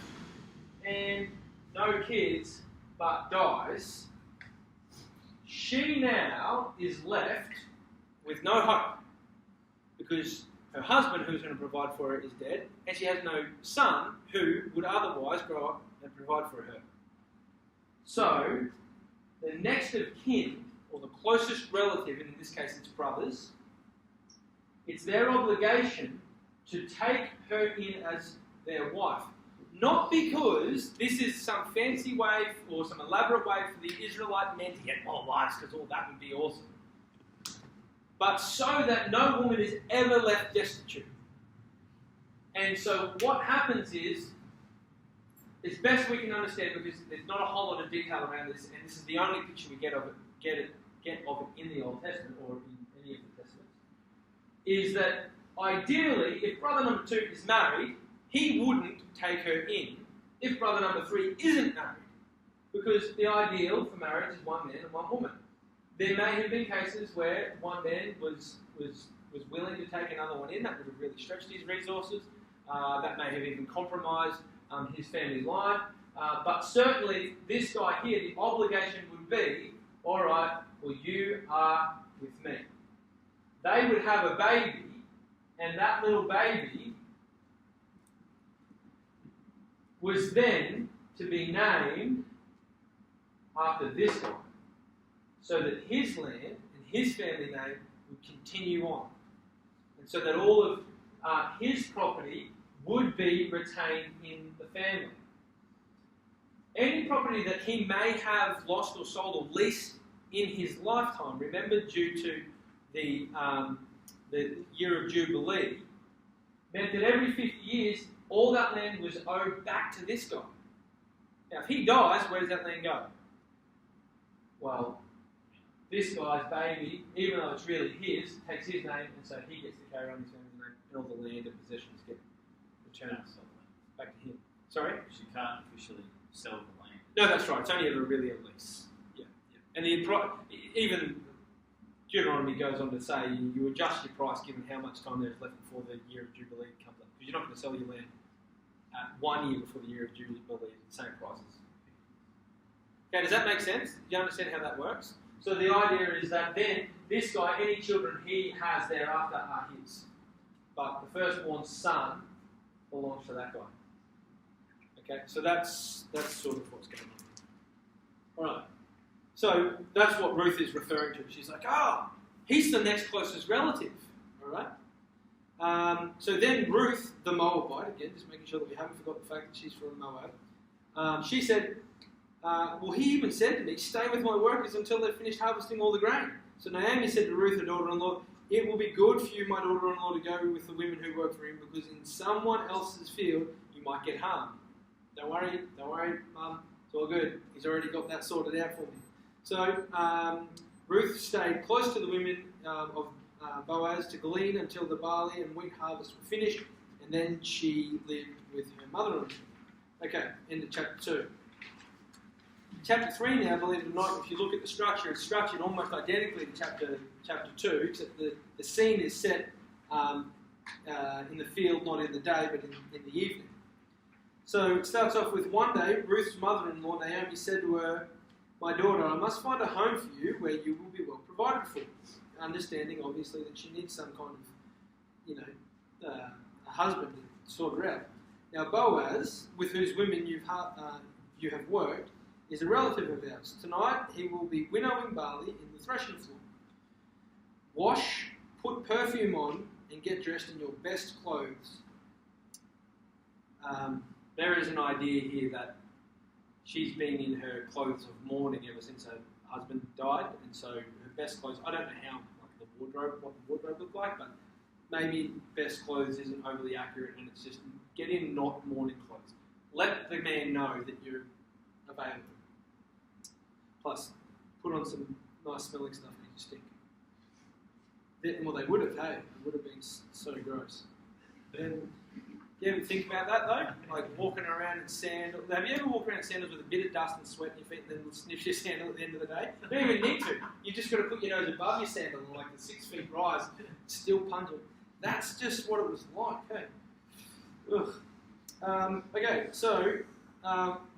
and no kids but dies, she now is left with no hope because her husband, who's going to provide for her, is dead, and she has no son who would otherwise grow up and provide for her. So, the next of kin, or the closest relative, and in this case it's brothers, it's their obligation to take her in as their wife. Not because this is some fancy way or some elaborate way for the Israelite men to get more wives, because all that would be awesome. But so that no woman is ever left destitute. And so what happens is, as best we can understand, because there's not a whole lot of detail around this, and this is the only picture we get of it in the Old Testament or in any of the Testaments, is that ideally, if brother number 2 is married, he wouldn't take her in if brother number 3 isn't married. Because the ideal for marriage is one man and one woman. There may have been cases where one man was willing to take another one in. That would have really stretched his resources. That may have even compromised his family line. But certainly, this guy here, the obligation would be, all right, well, you are with me. They would have a baby, and that little baby was then to be named after this guy, so that his land and his family name would continue on, and so that all of his property would be retained in the family. Any property that he may have lost or sold or leased in his lifetime, remember, due to the year of Jubilee, meant that every 50 years, all that land was owed back to this guy. Now, if he dies, where does that land go? Well, this guy's baby, even though it's really his, takes his name, and so he gets to carry on his family's name, and all the land and possessions get returned back to him. Sorry? Because you can't officially sell the land. No, that's right. It's only ever really a lease. Yeah. And even Deuteronomy goes on to say you adjust your price given how much time there's left before the year of Jubilee comes up. Because you're not going to sell your land 1 year before the year of Jubilee at the same prices. Okay, does that make sense? Do you understand how that works? So the idea is that then this guy, any children he has thereafter are his. But the firstborn son belongs to that guy. Okay, so that's sort of what's going on. Alright. So that's what Ruth is referring to. She's like, he's the next closest relative. Alright? So then Ruth, the Moabite, again, just making sure that we haven't forgot the fact that she's from Moab, she said, well, he even said to me, stay with my workers until they've finished harvesting all the grain. So Naomi said to Ruth, her daughter-in-law, it will be good for you, my daughter-in-law, to go with the women who work for him, because in someone else's field you might get harmed. Don't worry, Mum. It's all good. He's already got that sorted out for me. So Ruth stayed close to the women of Boaz to glean until the barley and wheat harvest were finished, and then she lived with her mother-in-law. Okay, into chapter 2. Chapter 3 now, believe it or not, if you look at the structure, it's structured almost identically to chapter 2, except the scene is set in the field, not in the day, but in the evening. So it starts off with one day, Ruth's mother-in-law, Naomi, said to her, my daughter, I must find a home for you where you will be well provided for. Understanding, obviously, that she needs some kind of, a husband to sort her out. Now, Boaz, with whose women you have worked, is a relative of ours. Tonight, he will be winnowing barley in the threshing floor. Wash, put perfume on, and get dressed in your best clothes. There is an idea here that she's been in her clothes of mourning ever since her husband died, and so her best clothes, I don't know how, what the wardrobe looked like, but maybe best clothes isn't overly accurate, and it's just get in not mourning clothes. Let the man know that you're available. Plus, put on some nice smelling stuff that you stink. Well, they would have, hey, it would have been so gross. Then, you ever think about that though? Like walking around in sandals. Have you ever walked around in sandals with a bit of dust and sweat in your feet and then sniff your sandal at the end of the day? You don't even need to. You just got to put your nose above your sandal and like the 6 feet rise, still pungent. That's just what it was like, hey? Ugh. Okay, so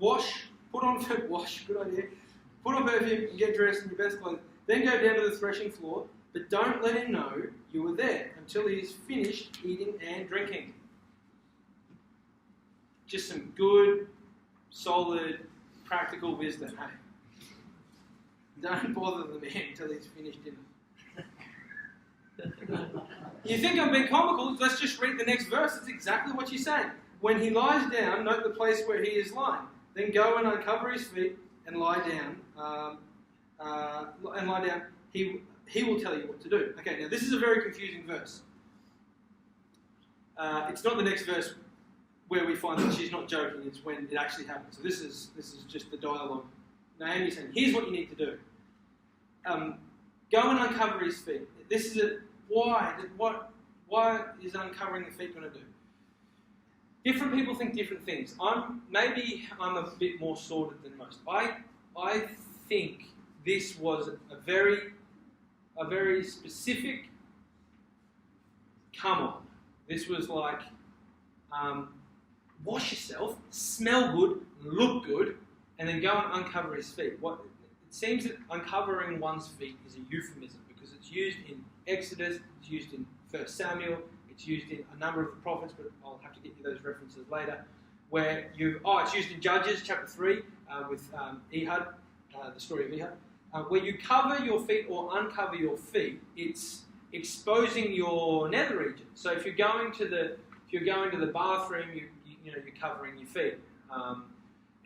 wash, good idea. Put on perfume and get dressed in your best clothes. Then go down to the threshing floor, but don't let him know you were there until he is finished eating and drinking. Just some good, solid, practical wisdom, hey? Don't bother the man until he's finished dinner. You think I'm being comical? Let's just read the next verse. It's exactly what she's saying. When he lies down, note the place where he is lying. Then go and uncover his feet and lie down. He will tell you what to do. Okay, now this is a very confusing verse. It's not the next verse where we find that she's not joking. It's when it actually happens. So this is just the dialogue. Naomi saying, "Here's what you need to do. Go and uncover his feet." This is it. Why? Why is uncovering the feet going to do? Different people think different things. Maybe I'm a bit more sorted than most. I think this was a very specific come on. This was like wash yourself, smell good, look good, and then go and uncover his feet. It seems that uncovering one's feet is a euphemism because it's used in Exodus, it's used in 1 Samuel, it's used in a number of the prophets, but I'll have to get you those references later. Where it's used in Judges chapter 3 with Ehud, the story of Ehud. Where you cover your feet or uncover your feet, it's exposing your nether region. So if you're going to the bathroom, you're covering your feet.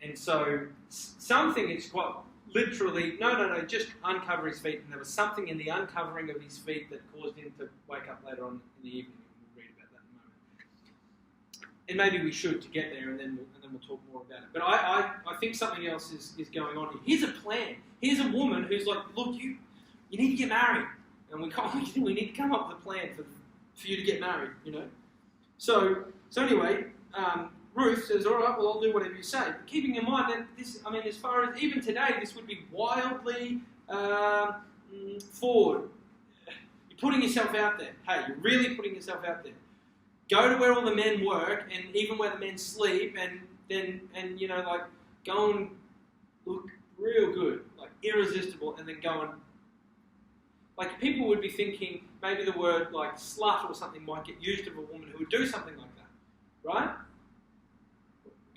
And so something is quite literally, no, just uncover his feet. And there was something in the uncovering of his feet that caused him to wake up later on in the evening. We'll read about that in a moment. And maybe we should to get there, and then we'll talk more about it. But I think something else is going on here. Here's a plan. Here's a woman who's like, look, you need to get married. And we need to come up with a plan for you to get married, you know. So anyway, Ruth says, all right, well, I'll do whatever you say. But keeping in mind that this, as far as even today, this would be wildly forward. You're putting yourself out there. Hey, you're really putting yourself out there. Go to where all the men work, and even where the men sleep, and go and look real good, like irresistible, and then go and, like, people would be thinking maybe the word like slut or something might get used of a woman who would do something like that, right?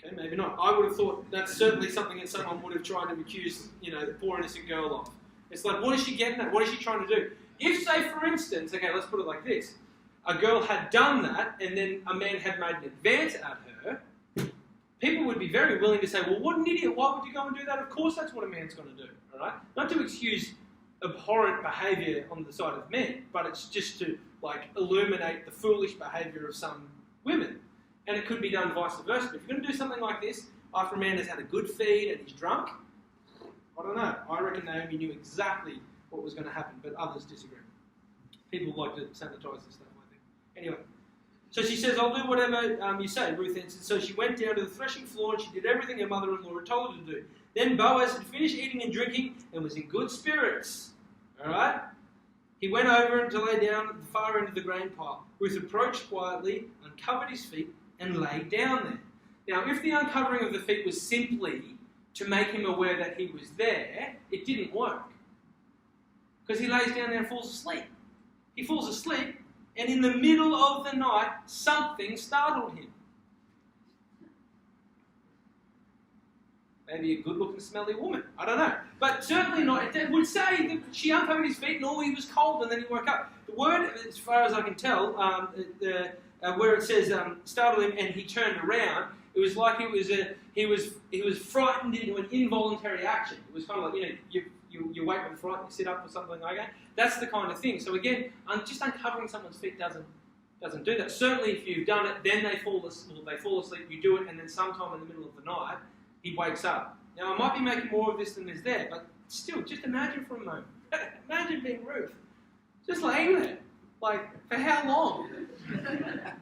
Okay, maybe not. I would have thought that's certainly something that someone would have tried to accuse, the poor innocent girl of. It's like, what is she getting at? What is she trying to do? If, say, for instance, okay, let's put it like this. A girl had done that, and then a man had made an advance at her, people would be very willing to say, well, what an idiot, why would you go and do that? Of course that's what a man's going to do, all right? Not to excuse abhorrent behaviour on the side of men, but it's just to, like, illuminate the foolish behaviour of some women. And it could be done vice versa. If you're going to do something like this, after a man has had a good feed and he's drunk, I don't know. I reckon Naomi knew exactly what was going to happen, but others disagree. People like to sanitise this stuff, I think. Anyway, so she says, I'll do whatever you say, Ruth answered. So she went down to the threshing floor and she did everything her mother-in-law had told her to do. Then Boaz had finished eating and drinking and was in good spirits. All right? He went over to lay down at the far end of the grain pile. Ruth approached quietly, uncovered his feet, and lay down there. Now, if the uncovering of the feet was simply to make him aware that he was there, it didn't work. Because he lays down there and falls asleep. He falls asleep, and in the middle of the night, something startled him. Maybe a good-looking, smelly woman. I don't know. But certainly not. It would say that she uncovered his feet and all he was cold and then he woke up. The word, as far as I can tell, where it says startled him and he turned around, it was like he was frightened into an involuntary action. It was kind of like, you wake with a fright, you sit up or something like that. That's the kind of thing. So again, just uncovering someone's feet doesn't do that. Certainly if you've done it, then they fall asleep, you do it, and then sometime in the middle of the night, he wakes up. Now, I might be making more of this than is there, but still, just imagine for a moment. Imagine being Ruth. Just laying there. Like, for how long?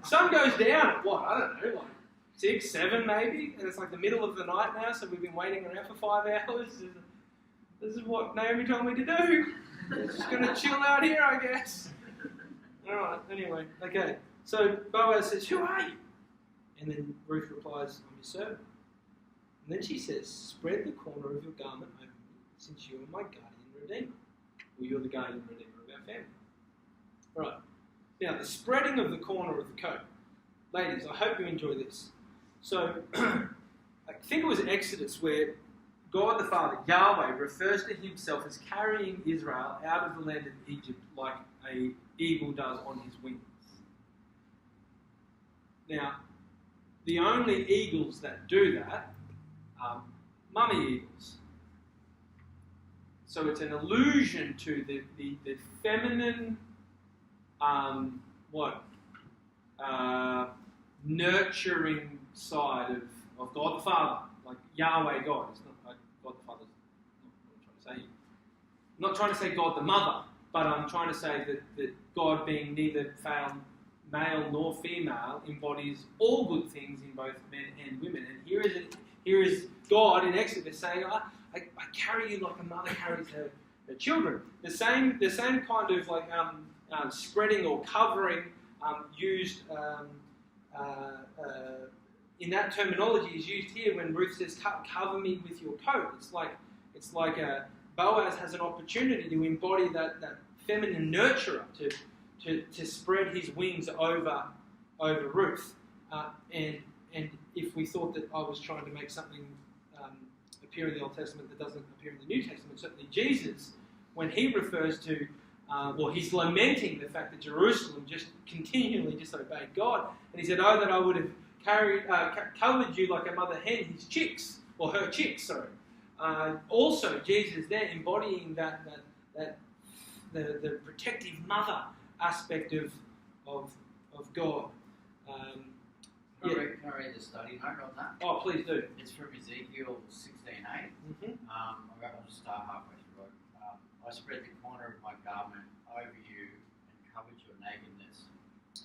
Sun goes down at what? I don't know, like 6, 7 maybe? And it's like the middle of the night now, so we've been waiting around for 5 hours. This is what Naomi told me to do. I'm just going to chill out here, I guess. Alright, anyway, okay. So Boaz says, who are you? And then Ruth replies, I'm your servant. And then she says, spread the corner of your garment over me, since you are my guardian redeemer. Well, you're the guardian redeemer of our family. Right. Now, the spreading of the corner of the coat. Ladies, I hope you enjoy this. So, I think it was Exodus where God the Father, Yahweh, refers to himself as carrying Israel out of the land of Egypt like an eagle does on his wings. Now, the only eagles that do that are mummy eagles. So it's an allusion to the feminine, nurturing side of God the Father, like Yahweh God. It's not like God the Father's not trying to say God the Mother, but I'm trying to say that God, being neither male nor female, embodies all good things in both men and women. And here is God in Exodus saying, I carry you like a mother carries her children. The same kind of like spreading or covering used in that terminology is used here when Ruth says, "Cover me with your coat." It's like Boaz has an opportunity to embody that feminine nurturer to spread his wings over Ruth. And if we thought that I was trying to make something appear in the Old Testament that doesn't appear in the New Testament, certainly Jesus, when he refers to, he's lamenting the fact that Jerusalem just continually disobeyed God, and he said, "Oh, that I would have covered you like a mother hen his chicks, or her chicks." Sorry. Also, Jesus there embodying that the protective mother aspect of God. Can I read the study note on that? Oh, please do. It's from Ezekiel 16:8. I'll just start halfway through. I spread the corner of my garment over you and covered your nakedness.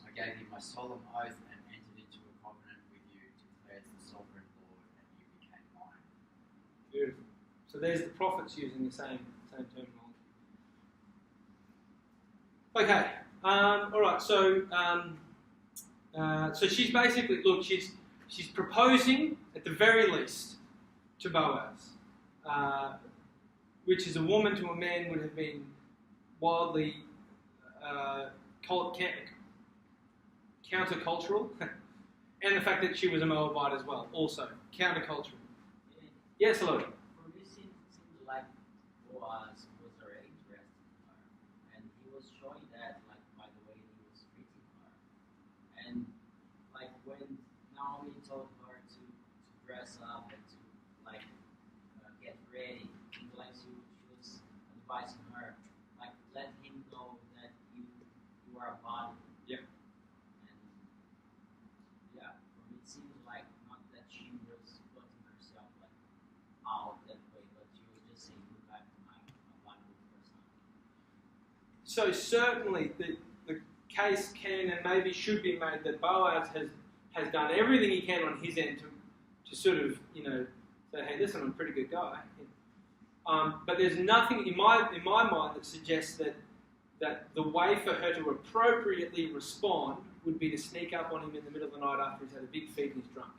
I gave you my solemn oath and entered into a covenant with you, declares the sovereign Lord, and you became mine. Beautiful. So there's the prophets using the same terminology. Okay. All right. So she's basically she's proposing at the very least to Boaz, which is a woman to a man would have been wildly countercultural, and the fact that she was a Moabite as well, also countercultural. Yes, hello. For me, seems like Boaz was already interested in her, and he was showing that like by the way he was treating her, and like when Naomi told her to dress up and to like get ready. And like she was advising her, like let him know that you are a body. Yep. And yeah, for me it seems like not that she was putting herself like out that way, but she was just saying, look, I'm a body with personality. So certainly the case can and maybe should be made that Boaz has done everything he can on his end to sort of, say, hey, listen, I'm a pretty good guy. But there's nothing in my mind that suggests that the way for her to appropriately respond would be to sneak up on him in the middle of the night after he's had a big feed and he's drunk.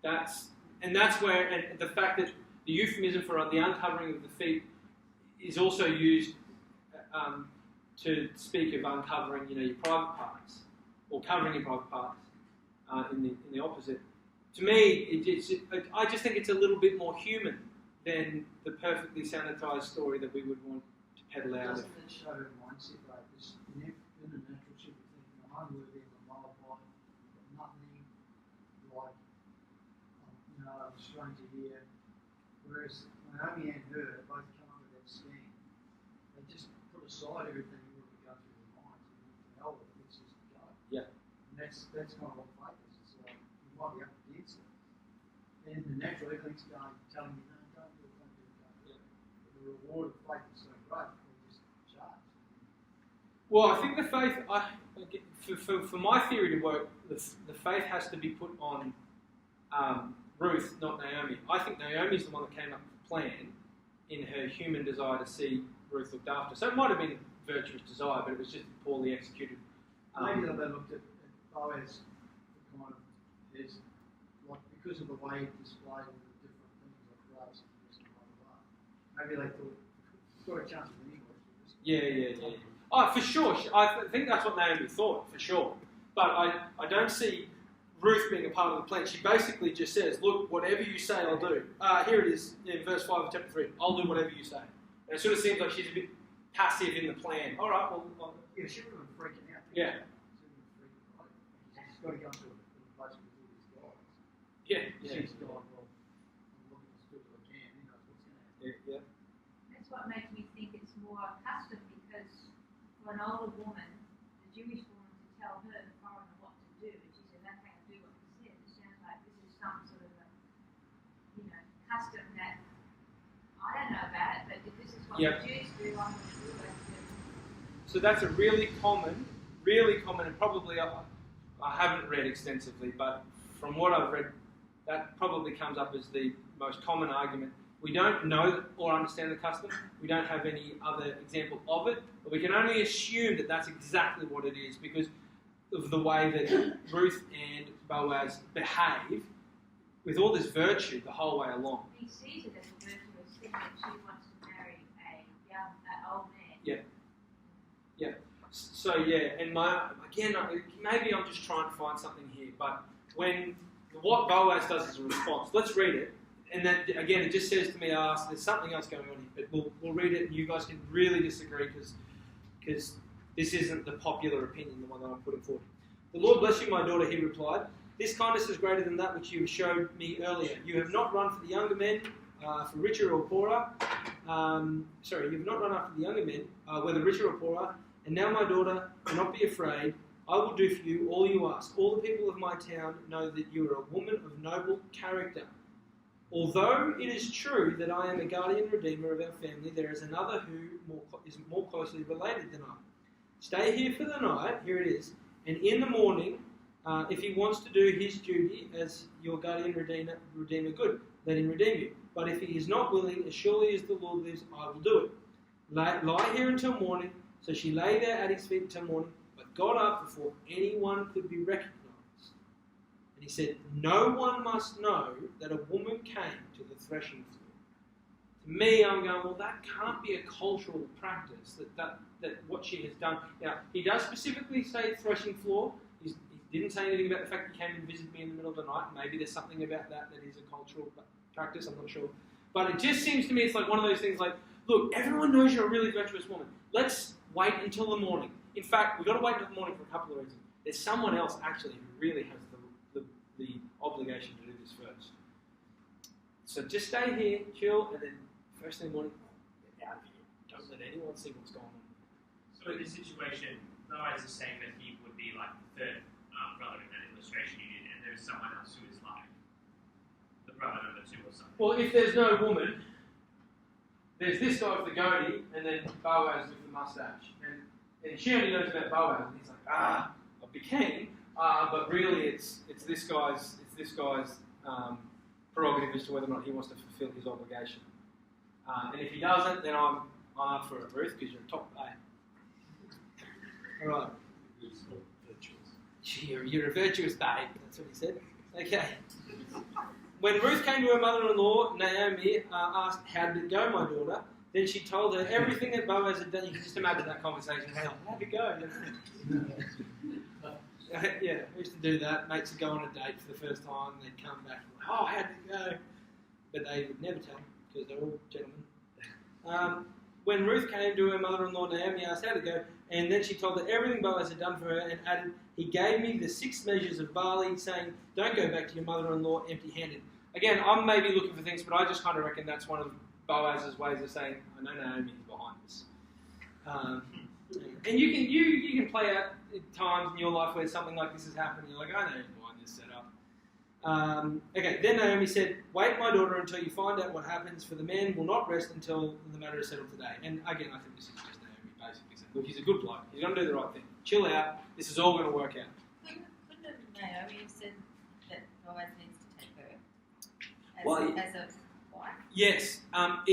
That's where the fact that the euphemism for the uncovering of the feet is also used to speak of uncovering, your private parts, or covering your private parts in the opposite. To me, I just think it's a little bit more human than the perfectly sanitized story that we would want to peddle out of. Doesn't it show her mindset, though? Because in the natural, she'd be thinking, I'm unworthy, I'm a male body, I've got nothing, like, I'm a stranger here. Whereas Naomi and her both come up with that scheme. They just put aside everything you would go through their minds and to hell with it, let's just go. Yeah. And that's kind of what faith is. It's like, you might be up against it. And in the natural, everything's telling you, no, don't do it, don't do it, don't do it. But the reward of faith is so great, they just charge. Well, I think the faith, for my theory to work, the faith has to be put on Ruth, not Naomi. I think Naomi's the one that came up with the plan in her human desire to see Ruth looked after. So it might have been virtuous desire, but it was just poorly executed. Maybe they looked at Boaz kind of his, like, because of the way he displayed all the different things like grace and this and blah, blah, blah. Maybe they thought, we've got a chance of winning. Yeah. Oh, for sure. I think that's what Naomi thought, for sure. But I don't see Ruth being a part of the plan. She basically just says, look, whatever you say, I'll do. Here it is in verse 5 of chapter 3. I'll do whatever you say. And it sort of seems like she's a bit passive in the plan. All right, well... Yeah, she would have been freaking out. Yeah. She's got to go to a place with all these guys. Yeah. She's going, well, I'm looking as good as I can. Who knows what's going to happen. Yeah. That's what makes me think it's more custom, because for an older woman, the Jewish woman, to tell her, the foreigner, what to do, and she said, okay, I'll do what you said. It sounds like this is some sort of a, custom that I don't know about it, but if this is what the Jews do, I'm not sure they do. So that's a really common, and probably I haven't read extensively, but from what I've read, that probably comes up as the most common argument. We don't know or understand the custom. We don't have any other example of it, but we can only assume that that's exactly what it is because of the way that Ruth and Boaz behave with all this virtue the whole way along. He sees it as a virtuous thing that she wants to marry an old man. Yeah. So and maybe I'm just trying to find something here, but what Boaz does is a response. Let's read it. And then, again, it just says to me, there's something else going on here. But we'll read it, and you guys can really disagree because this isn't the popular opinion, the one that I'm putting forward. The Lord bless you, my daughter, he replied. This kindness is greater than that which you showed me earlier. You have not run for the younger men, for richer or poorer. You have not run after the younger men, whether richer or poorer. And now, my daughter, do not be afraid. I will do for you all you ask. All the people of my town know that you are a woman of noble character. Although it is true that I am a guardian redeemer of our family, there is another who is more closely related than I. Stay here for the night, here it is, and in the morning, if he wants to do his duty as your guardian redeemer good, let him redeem you. But if he is not willing, as surely as the Lord lives, I will do it. Lie here until morning. So she lay there at his feet until morning, but got up before anyone could be recognized. And he said, no one must know that a woman came to the threshing floor. To me, I'm going, well, that can't be a cultural practice, that what she has done. Now, he does specifically say threshing floor. He didn't say anything about the fact he came and visited me in the middle of the night. Maybe there's something about that is a cultural practice, I'm not sure. But it just seems to me it's like one of those things like, look, everyone knows you're a really virtuous woman. Let's wait until the morning. In fact, we've got to wait until the morning for a couple of reasons. There's someone else, actually, who really has the the obligation to do this first. So just stay here, chill, and then first thing in the morning, get out of here. Don't let anyone see what's going on. So in this situation, Boaz is saying that he would be like the third brother in that illustration you did, and there's someone else who is like the brother number 2 or something. Well, if there's no woman, there's this guy with the goatee, and then Boaz with the mustache. And she only knows about Boaz, and he's like, I'd be keen, but really it's this guy's prerogative as to whether or not he wants to fulfil his obligation. And if he doesn't, then I'm up for it, Ruth, because you're a top babe. All right. You're a virtuous babe. That's what he said. Okay. When Ruth came to her mother-in-law, Naomi asked, "How did it go, my daughter?" Then she told her everything that Boaz had done. You can just imagine that conversation. How'd it go? Yeah, we used to do that. Mates would go on a date for the first time. They'd come back and how'd it go? But they would never tell because they're all gentlemen. When Ruth came to her mother-in-law, Naomi asked, "How'd it go?" And then she told her everything Boaz had done for her and added, "He gave me the 6 measures of barley, saying, don't go back to your mother-in-law empty-handed." Again, I'm maybe looking for things, but I just kind of reckon that's one of Boaz's ways of saying, I know Naomi is behind this. And you can play out times in your life where something like this has happened, and you're like, I know you're behind this setup. Okay, then Naomi said, "Wait, my daughter, until you find out what happens, for the man will not rest until the matter is settled today." And again, I think this is just Naomi basically saying, look, he's a good bloke. He's going to do the right thing. Chill out. This is all going to work out. Couldn't Naomi have said that Boaz needs to take her as a wife? Yes. I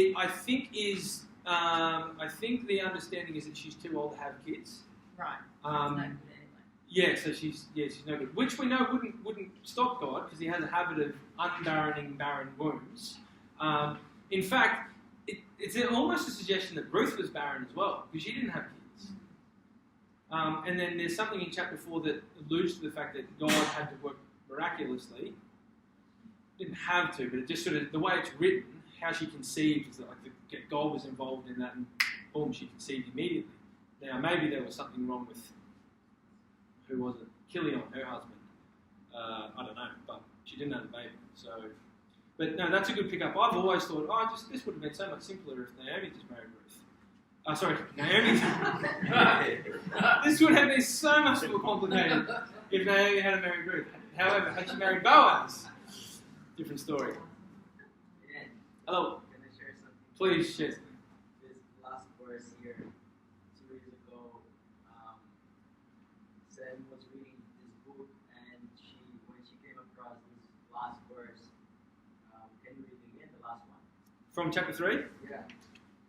think the understanding is that she's too old to have kids. Right. That's no good anyway. Yeah, so she's no good. Which we know wouldn't stop God because he has a habit of unbarrening barren wombs. In fact, it's almost a suggestion that Ruth was barren as well because she didn't have kids. And then there's something in chapter 4 that alludes to the fact that God had to work miraculously. Didn't have to, but it just sort of, the way it's written, how she conceived, is that like God was involved in that and boom, she conceived immediately. Now, maybe there was something wrong with, who was it? Kilion, her husband. I don't know, but she didn't have a baby. So, but no, that's a good pickup. I've always thought, this would have been so much simpler if Naomi just married Ruth. Naomi. This would have been so much more complicated if Naomi had married Ruth. However, had she married Boaz, different story. Yeah. Hello. Can I share something? Please share. This last verse here, 2 years ago, Sam was reading this book, and when she came across this last verse, can you read again the last one? From chapter 3? Yeah.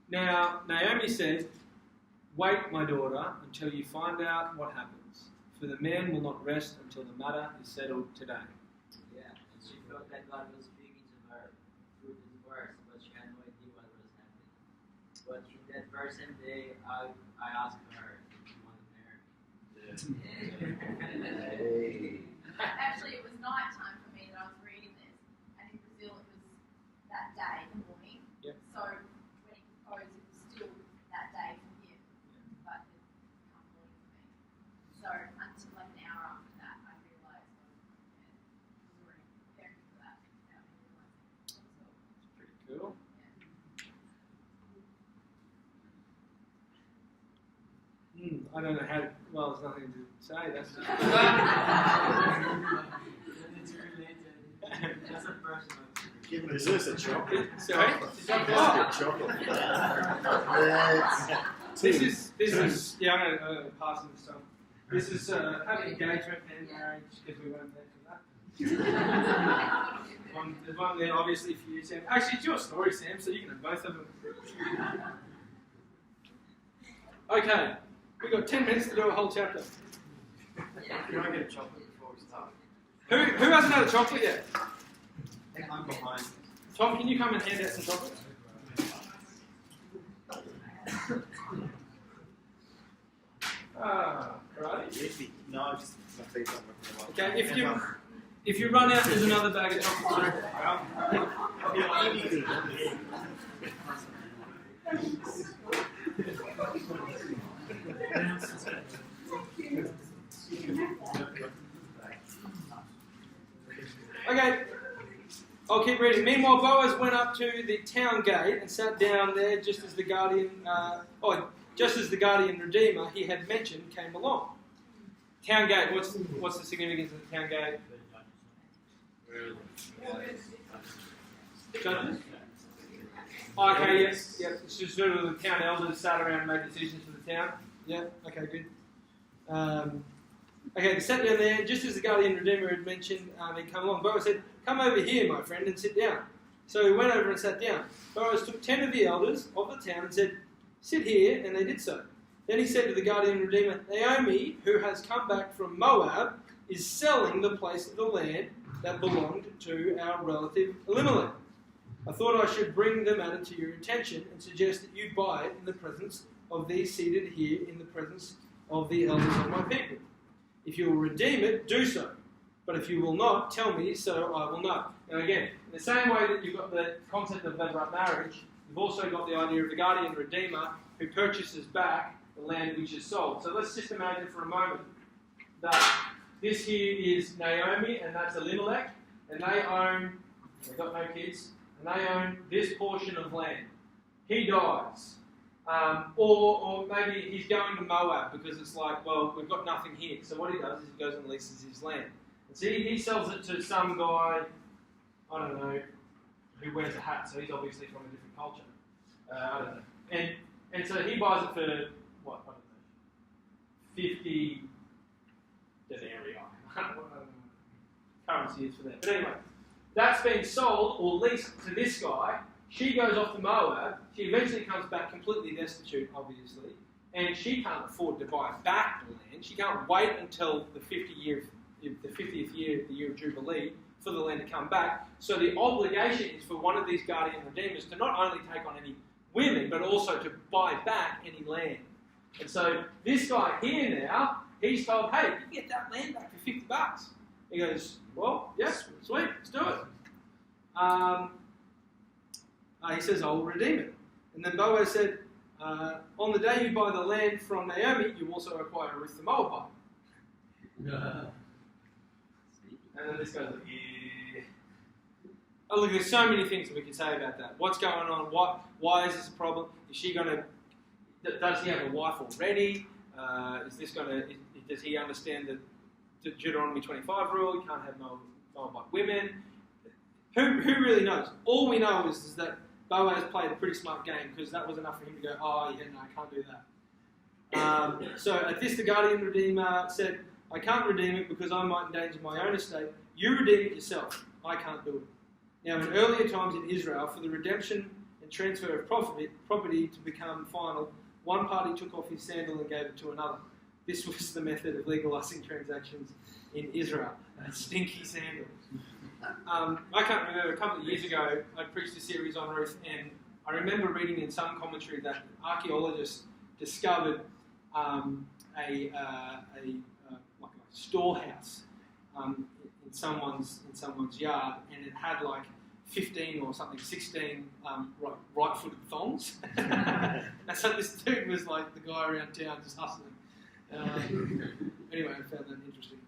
Now, Naomi said, "Wait, my daughter, until you find out what happens, for the man will not rest until the matter is settled today." Yeah, and she felt that God was speaking to her through this verse, but she had no idea what was happening. But in that very same day, I asked her if she wanted to marry me. Actually, it was night time for me that I was reading this, and in Brazil it was that day in the morning. Yep. So when he proposed, it was still that day for him, but it became morning for me. So until like an hour after that, I realised I was already preparing for that without me realising it. Pretty cool. I don't know how to, well, there's nothing to say. That's just... It's related. That's a personal. Is this a chocolate? Sorry? Chocolate. This is, yeah, I'm going to pass on this stuff. This is having engagement and marriage because we weren't there for that. There's one there, obviously, for you, Sam. Actually, it's your story, Sam, so you can have both of them. Okay, we've got 10 minutes to do a whole chapter. Can I get a chocolate before we start? Who hasn't had a chocolate yet? I'm behind. Tom, can you come and hand out some chocolate? Karate? No, just my feet don't work very well. Okay, if you run out, there's another bag of chocolate. I'll keep reading. Meanwhile, Boaz went up to the town gate and sat down there just as the guardian redeemer he had mentioned came along. Town gate, what's the significance of the town gate? Judges? Oh, okay, yes. It's just sort of the town elders sat around and made decisions for the town. Yeah, okay, good. Okay, they sat down there, just as the guardian redeemer had mentioned, he'd come along. Boaz said, "Come over here, my friend, and sit down." So he went over and sat down. Boaz took 10 of the elders of the town and said, "Sit here," and they did so. Then he said to the guardian redeemer, "Naomi, who has come back from Moab, is selling the place of the land that belonged to our relative Elimelech. I thought I should bring the matter to your attention and suggest that you buy it in the presence of these seated here, in the presence of the elders of my people. If you will redeem it, do so. But if you will not, tell me, so I will know." Now again, in the same way that you've got the concept of levirate marriage, you've also got the idea of the guardian redeemer who purchases back the land which is sold. So let's just imagine for a moment that this here is Naomi and that's Elimelech, and they've got no kids, and they own this portion of land. He dies. Or maybe he's going to Moab because it's like, well, we've got nothing here. So what he does is he goes and leases his land. And see, he sells it to some guy, I don't know, who wears a hat, so he's obviously from a different culture. I don't know. And so he buys it for, what, I don't know, 50 denarii. I don't know what currency is for that. But anyway, that's been sold or leased to this guy. She goes off to Moab. She eventually comes back completely destitute, obviously, and she can't afford to buy back the land. She can't wait until the 50th year, the year of Jubilee, for the land to come back. So the obligation is for one of these guardian redeemers to not only take on any women, but also to buy back any land. And so this guy here now, he's told, "Hey, you can get that land back for $50. He goes, "Well, yes, sweet, let's do it." He says, "I will redeem it." And then Boaz said, "On the day you buy the land from Naomi, you also acquire Ruth the Moabite." And then this goes, yeah. Oh, look, there's so many things that we can say about that. What's going on? Why is this a problem? Is she going to... Does he have a wife already? Does he understand the Deuteronomy 25 rule? You can't have Moabite women. Who really knows? All we know is that Boaz played a pretty smart game, because that was enough for him to go, "Oh, yeah, no, I can't do that." So at this, the guardian redeemer said, "I can't redeem it because I might endanger my own estate. You redeem it yourself. I can't do it." Now, in earlier times in Israel, for the redemption and transfer of property to become final, one party took off his sandal and gave it to another. This was the method of legalising transactions in Israel. A stinky sandal. I can't remember, a couple of years ago, I preached a series on Ruth, and I remember reading in some commentary that archaeologists discovered a storehouse in someone's yard, and it had like 15 or something, 16 right-footed thongs. And so this dude was like the guy around town just hustling. Anyway, I found that interesting.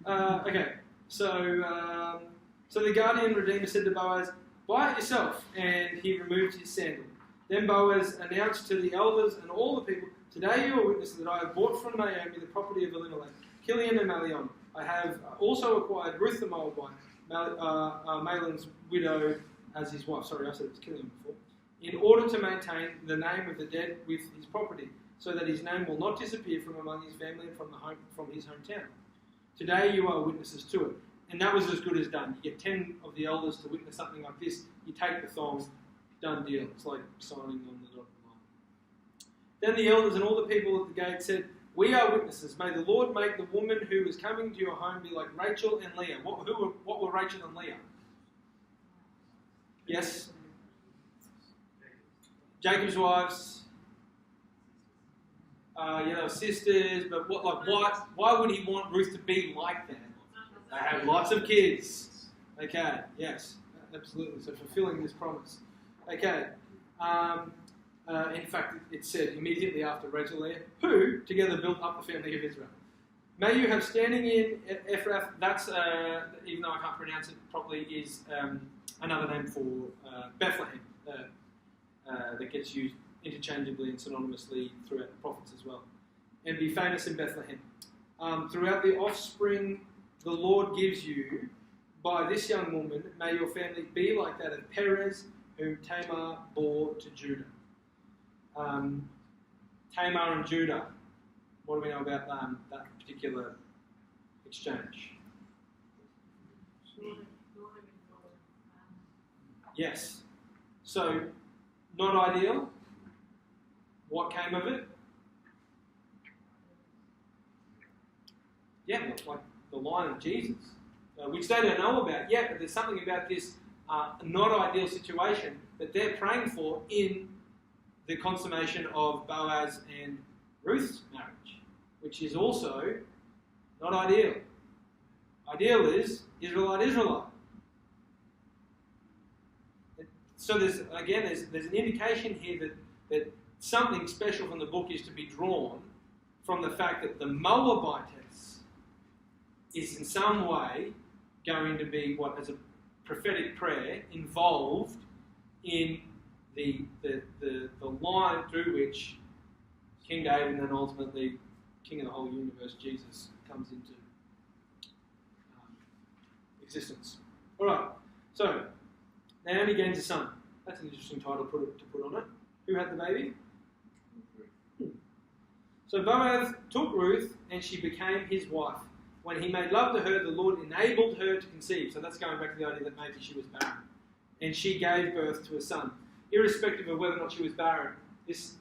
Okay, so the guardian redeemer said to Boaz, "Buy it yourself," and he removed his sandal. Then Boaz announced to the elders and all the people, "Today you are witnesses that I have bought from Naomi the property of Elimelech, Kilion and Malion. I have also acquired Ruth the Moabite, Mahlon's widow, as his wife." Sorry, I said it was Kilion before. "In order to maintain the name of the dead with his property, so that his name will not disappear from among his family and from his hometown. Today you are witnesses to it." And that was as good as done. You get 10 of the elders to witness something like this. You take the thong, done deal. It's like signing on the dotted line. Then the elders and all the people at the gate said, "We are witnesses. May the Lord make the woman who is coming to your home be like Rachel and Leah." What were Rachel and Leah? Yes? Jacob's wives. They were sisters. But why would he want Ruth to be like that? They had lots of kids. Okay, yes, absolutely. So fulfilling this promise. Okay. In fact, it said immediately after Rachel and Leah, who together built up the family of Israel. "May you have standing in Ephrath," that's, even though I can't pronounce it properly, is another name for Bethlehem that gets used interchangeably and synonymously throughout the prophets as well. And be famous in Bethlehem. Throughout the offspring the Lord gives you by this young woman, may your family be like that of Perez, whom Tamar bore to Judah. Tamar and Judah, what do we know about that particular exchange? Yes. So, not ideal. What came of it? Yeah, like the line of Jesus, which they don't know about yet, but there's something about this not ideal situation that they're praying for in the consummation of Boaz and Ruth's marriage, which is also not ideal. Ideal is Israelite. So there's an indication here that something special from the book is to be drawn from the fact that the Moabitess is in some way going to be what, as a prophetic prayer, involved in the line through which King David and then ultimately King of the whole universe, Jesus, comes into existence. All right, so Naomi gains a son. That's an interesting title to put on it. Who had the baby? So Boaz took Ruth and she became his wife. When he made love to her, the Lord enabled her to conceive. So that's going back to the idea that maybe she was barren. And she gave birth to a son. Irrespective of whether or not she was barren,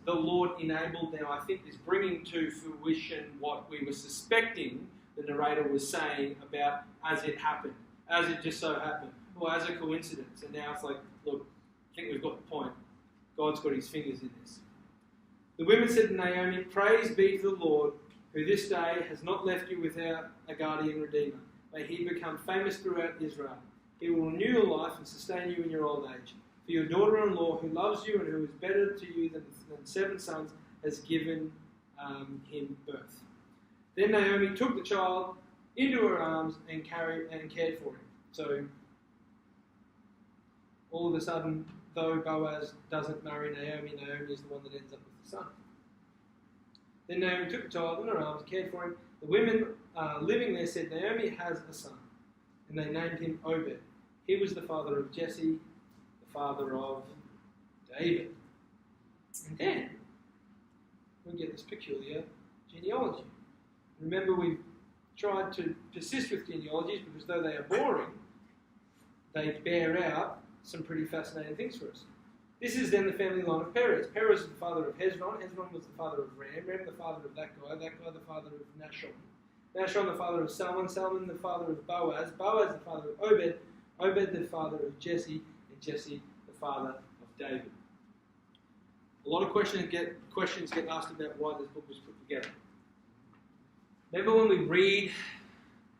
the Lord enabled now, I think, is bringing to fruition what we were suspecting the narrator was saying about as it happened, as it just so happened, or as a coincidence. And now it's like, look, I think we've got the point. God's got his fingers in this. The women said to Naomi, "Praise be to the Lord, who this day has not left you without a guardian redeemer. May he become famous throughout Israel. He will renew your life and sustain you in your old age. For your daughter-in-law, who loves you and who is better to you than 7 sons, has given him birth." Then Naomi took the child into her arms and cared for him. So, all of a sudden, though Boaz doesn't marry Naomi, Naomi is the one that ends up with the son. Then Naomi took the child in her arms, cared for him. The women living there said, "Naomi has a son." And they named him Obed. He was the father of Jesse, the father of David. And then we get this peculiar genealogy. Remember, we've tried to persist with genealogies because though they are boring, they bear out some pretty fascinating things for us. This is then the family line of Perez. Perez is the father of Hezron. Hezron was the father of Ram. Ram the father of that guy the father of Nashon. Nashon the father of Salmon. Salmon the father of Boaz. Boaz the father of Obed. Obed the father of Jesse. And Jesse the father of David. A lot of questions get asked about why this book was put together. Remember when we read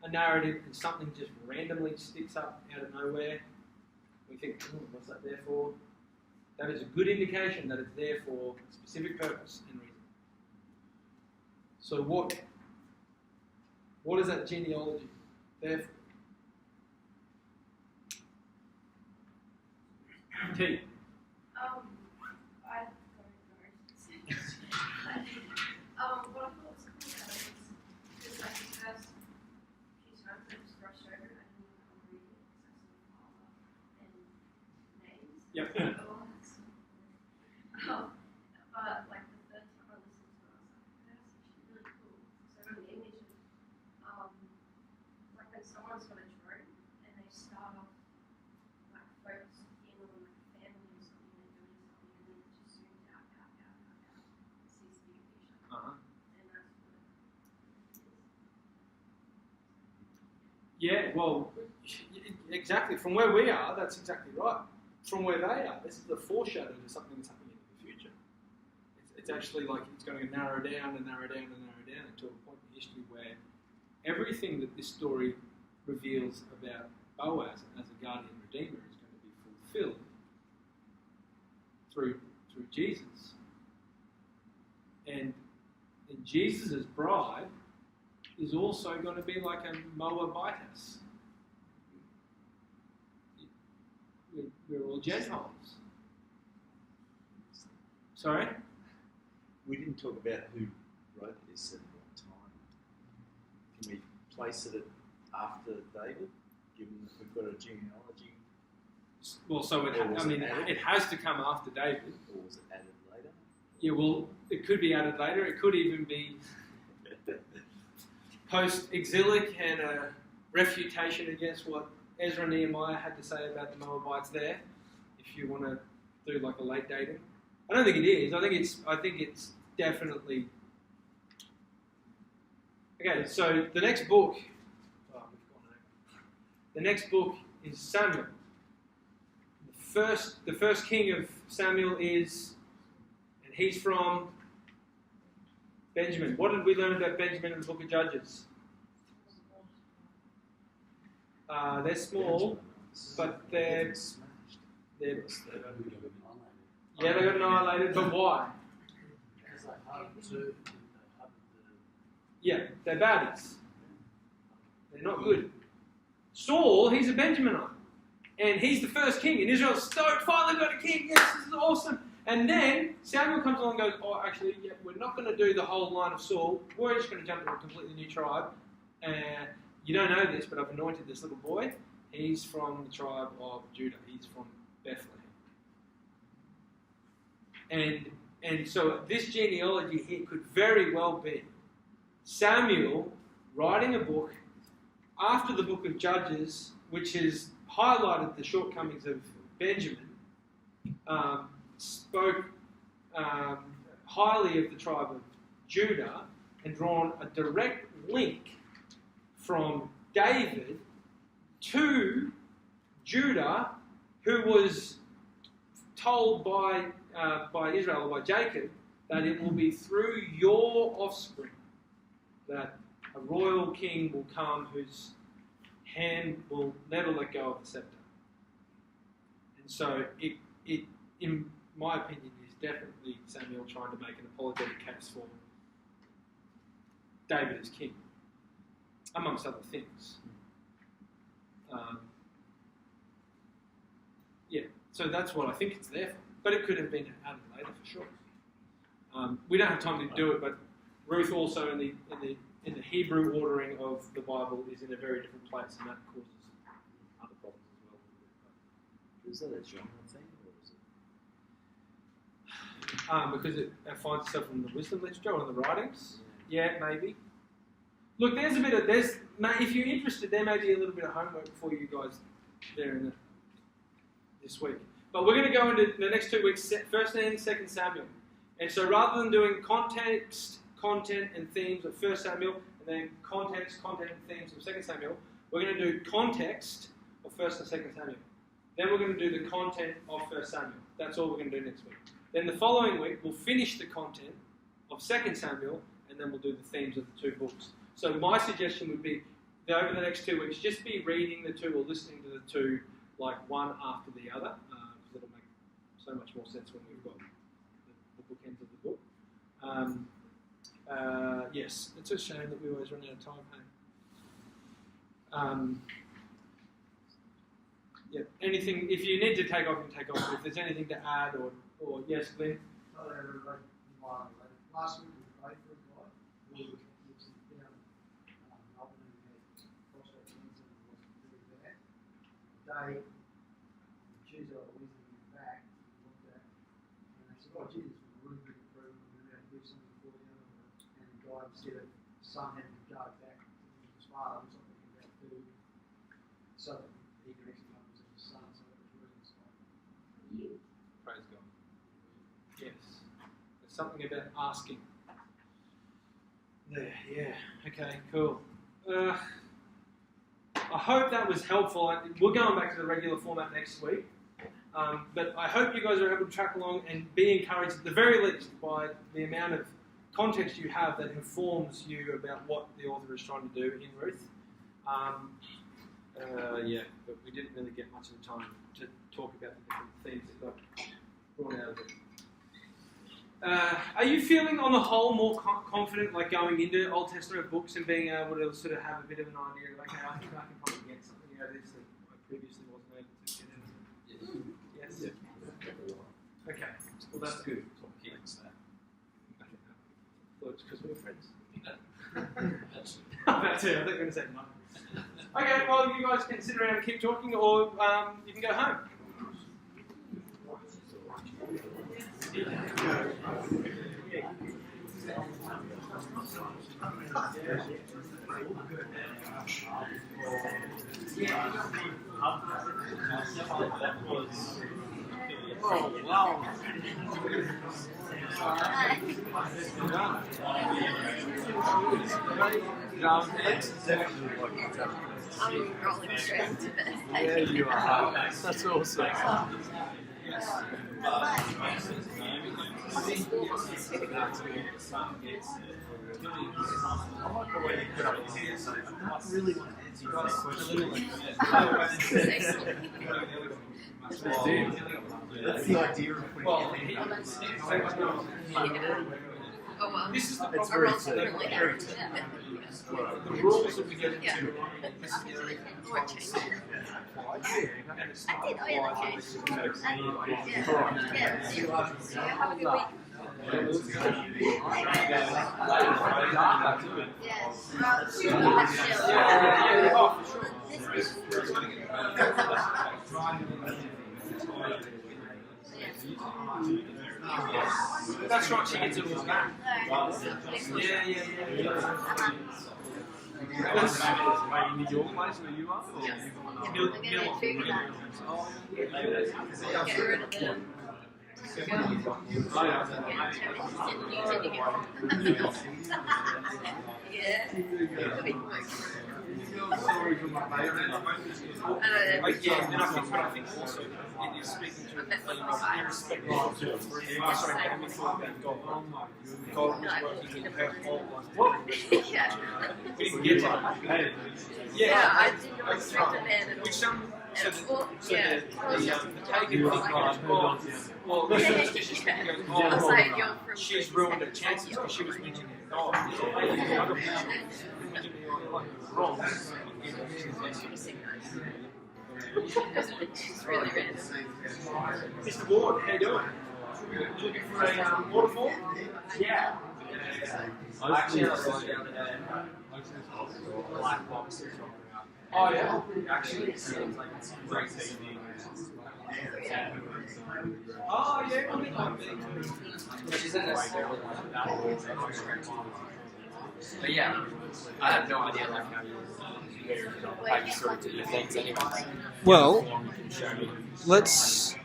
a narrative and something just randomly sticks up out of nowhere? We think, what's that there for? That is a good indication that it's there for a specific purpose and reason. So what is that genealogy there for? T. What I thought was cool about it was just like the first few times I just brushed over it. I didn't even read it because I saw father and names. Yep. But like the third time I listened to it, I was like, that's actually really cool. So the image of like when someone's got a drone and they start off like focused in on like a family or something, they're doing something, and then it just zooms out. It sees the big picture. And that's what it is. Yeah, well, exactly. From where we are, that's exactly right. From where they are, this is the foreshadow to something that's happening in the future. It's actually like it's going to narrow down and narrow down and narrow down until a point in history where everything that this story reveals about Boaz as a guardian redeemer is going to be fulfilled through Jesus. And Jesus' bride is also going to be like a Moabitess. we're all Gentiles. Sorry? We didn't talk about who wrote this at what time. Can we place it after David, given that we've got a genealogy, Well, so it, Or was I mean, it added? it has to come after David. or was it added later? Yeah, well, it could be added later. It could even be post-exilic and a refutation against what Ezra and Nehemiah had to say about the Moabites there. If you want to do like a late dating, I don't think it is. I think it's definitely okay. So the next book, we've gone over. The next book is Samuel. The first king of Samuel is, and he's from Benjamin. What did we learn about Benjamin in the book of Judges? They're small, but they're yeah, they got annihilated. But why? Because they hardened to, Yeah, they're baddies. They're not good. Saul, he's a Benjaminite. And he's the first king. And Israel's stoked, finally got a king. Yes, this is awesome. And then Samuel comes along and goes, oh, actually, yeah, we're not going to do the whole line of Saul. We're just going to jump to a completely new tribe. You don't know this, but I've anointed this little boy. He's from the tribe of Judah. He's from Bethlehem. And so this genealogy here could very well be Samuel writing a book after the book of Judges, which has highlighted the shortcomings of Benjamin, spoke highly of the tribe of Judah, and drawn a direct link from David to Judah, who was told by Israel or by Jacob that it will be through your offspring that a royal king will come whose hand will never let go of the scepter. And so it in my opinion, is definitely Samuel trying to make an apologetic case for David as king, amongst other things. Yeah, so that's what I think it's there for. But it could have been added later for sure. We don't have time to do it, but Ruth also in the Hebrew ordering of the Bible is in a very different place, and that causes other problems as well. Is that a genre thing, or is it? Because it finds itself in the wisdom literature or in the writings. Yeah, maybe. Look, if you're interested, there may be a little bit of homework for you guys there this week. But we're going to go into the next 2 weeks, 1st and 2nd Samuel. And so rather than doing context, content, and themes of 1 Samuel, and then context, content, and themes of 2 Samuel, we're going to do context of 1 and 2 Samuel. Then we're going to do the content of 1 Samuel. That's all we're going to do next week. Then the following week, we'll finish the content of 2 Samuel, and then we'll do the themes of the 2 books. So my suggestion would be that over the next 2 weeks, just be reading the 2 or listening to the 2, like one after the other, because it'll make so much more sense when we've got the bookends of the book. Yes, it's a shame that we always run out of time. Hey? Yeah. Anything? If you need to take off, you can take off. If there's anything to add, or yes, Glenn. Last week we prayed for a guy who lives down Melbourne and had prostate cancer and wasn't very bad. Today, Tuesday, I went back and looked at, and they said, "Oh, gee, this is a really good improvement. We're going to do something for you." And the guy, instead of son having to go back to his father, was something about food, so that he can actually come to his son. So it was really inspiring. Praise God. Yes. There's something about asking. There, yeah. Okay, cool. I hope that was helpful. We're going back to the regular format next week. But I hope you guys are able to track along and be encouraged, at the very least, by the amount of context you have that informs you about what the author is trying to do in Ruth. Yeah, but we didn't really get much of the time to talk about the different themes that got brought out of it. Are you feeling, on the whole, more confident, like going into Old Testament books and being able to sort of have a bit of an idea of, okay, I think I can probably get something out of this that I previously wasn't able to get out of it? Well, that's good. Complex that. Well, it's because we're friends. That's it. I think I'm going to say no. Okay, well, you guys can sit around and keep talking, or you can go home. Oh, wow. I'm rolling straight into bed. Yeah, you are. That's awesome. That's the idea of putting Well, Oh, well. this is the Our problem. roles are differently now. The rules that we get into. Yeah. Or change. I did. Oh, yeah, that changed. Yeah. See you. Have a good week. Yes. Yeah, oh, for sure. That's right, she gets it all back. Yeah. That's in your place where you are? Or I'm gonna do that. Get rid of them. Yeah. Yeah, and I think also it is speaking to the theme of irrespective of God. God was working in her whole life. Yeah. We didn't get to Yeah, I didn't respect a man at all. Which some so the Yeah. pagan thing goes, well, this is because she's thinking, I was like, you're from she's ruined her chances because she was mentioning God. Wrong. It's really random. Mr. Ward, how you doing? You looking for a waterfall? Yeah. Actually, I was the other day. Black box. Oh yeah. Actually, it seems like it's great TV. Oh yeah, I mean, Which isn't necessarily like that. But yeah, I have no idea like how you sort of do your things anyway. well, let's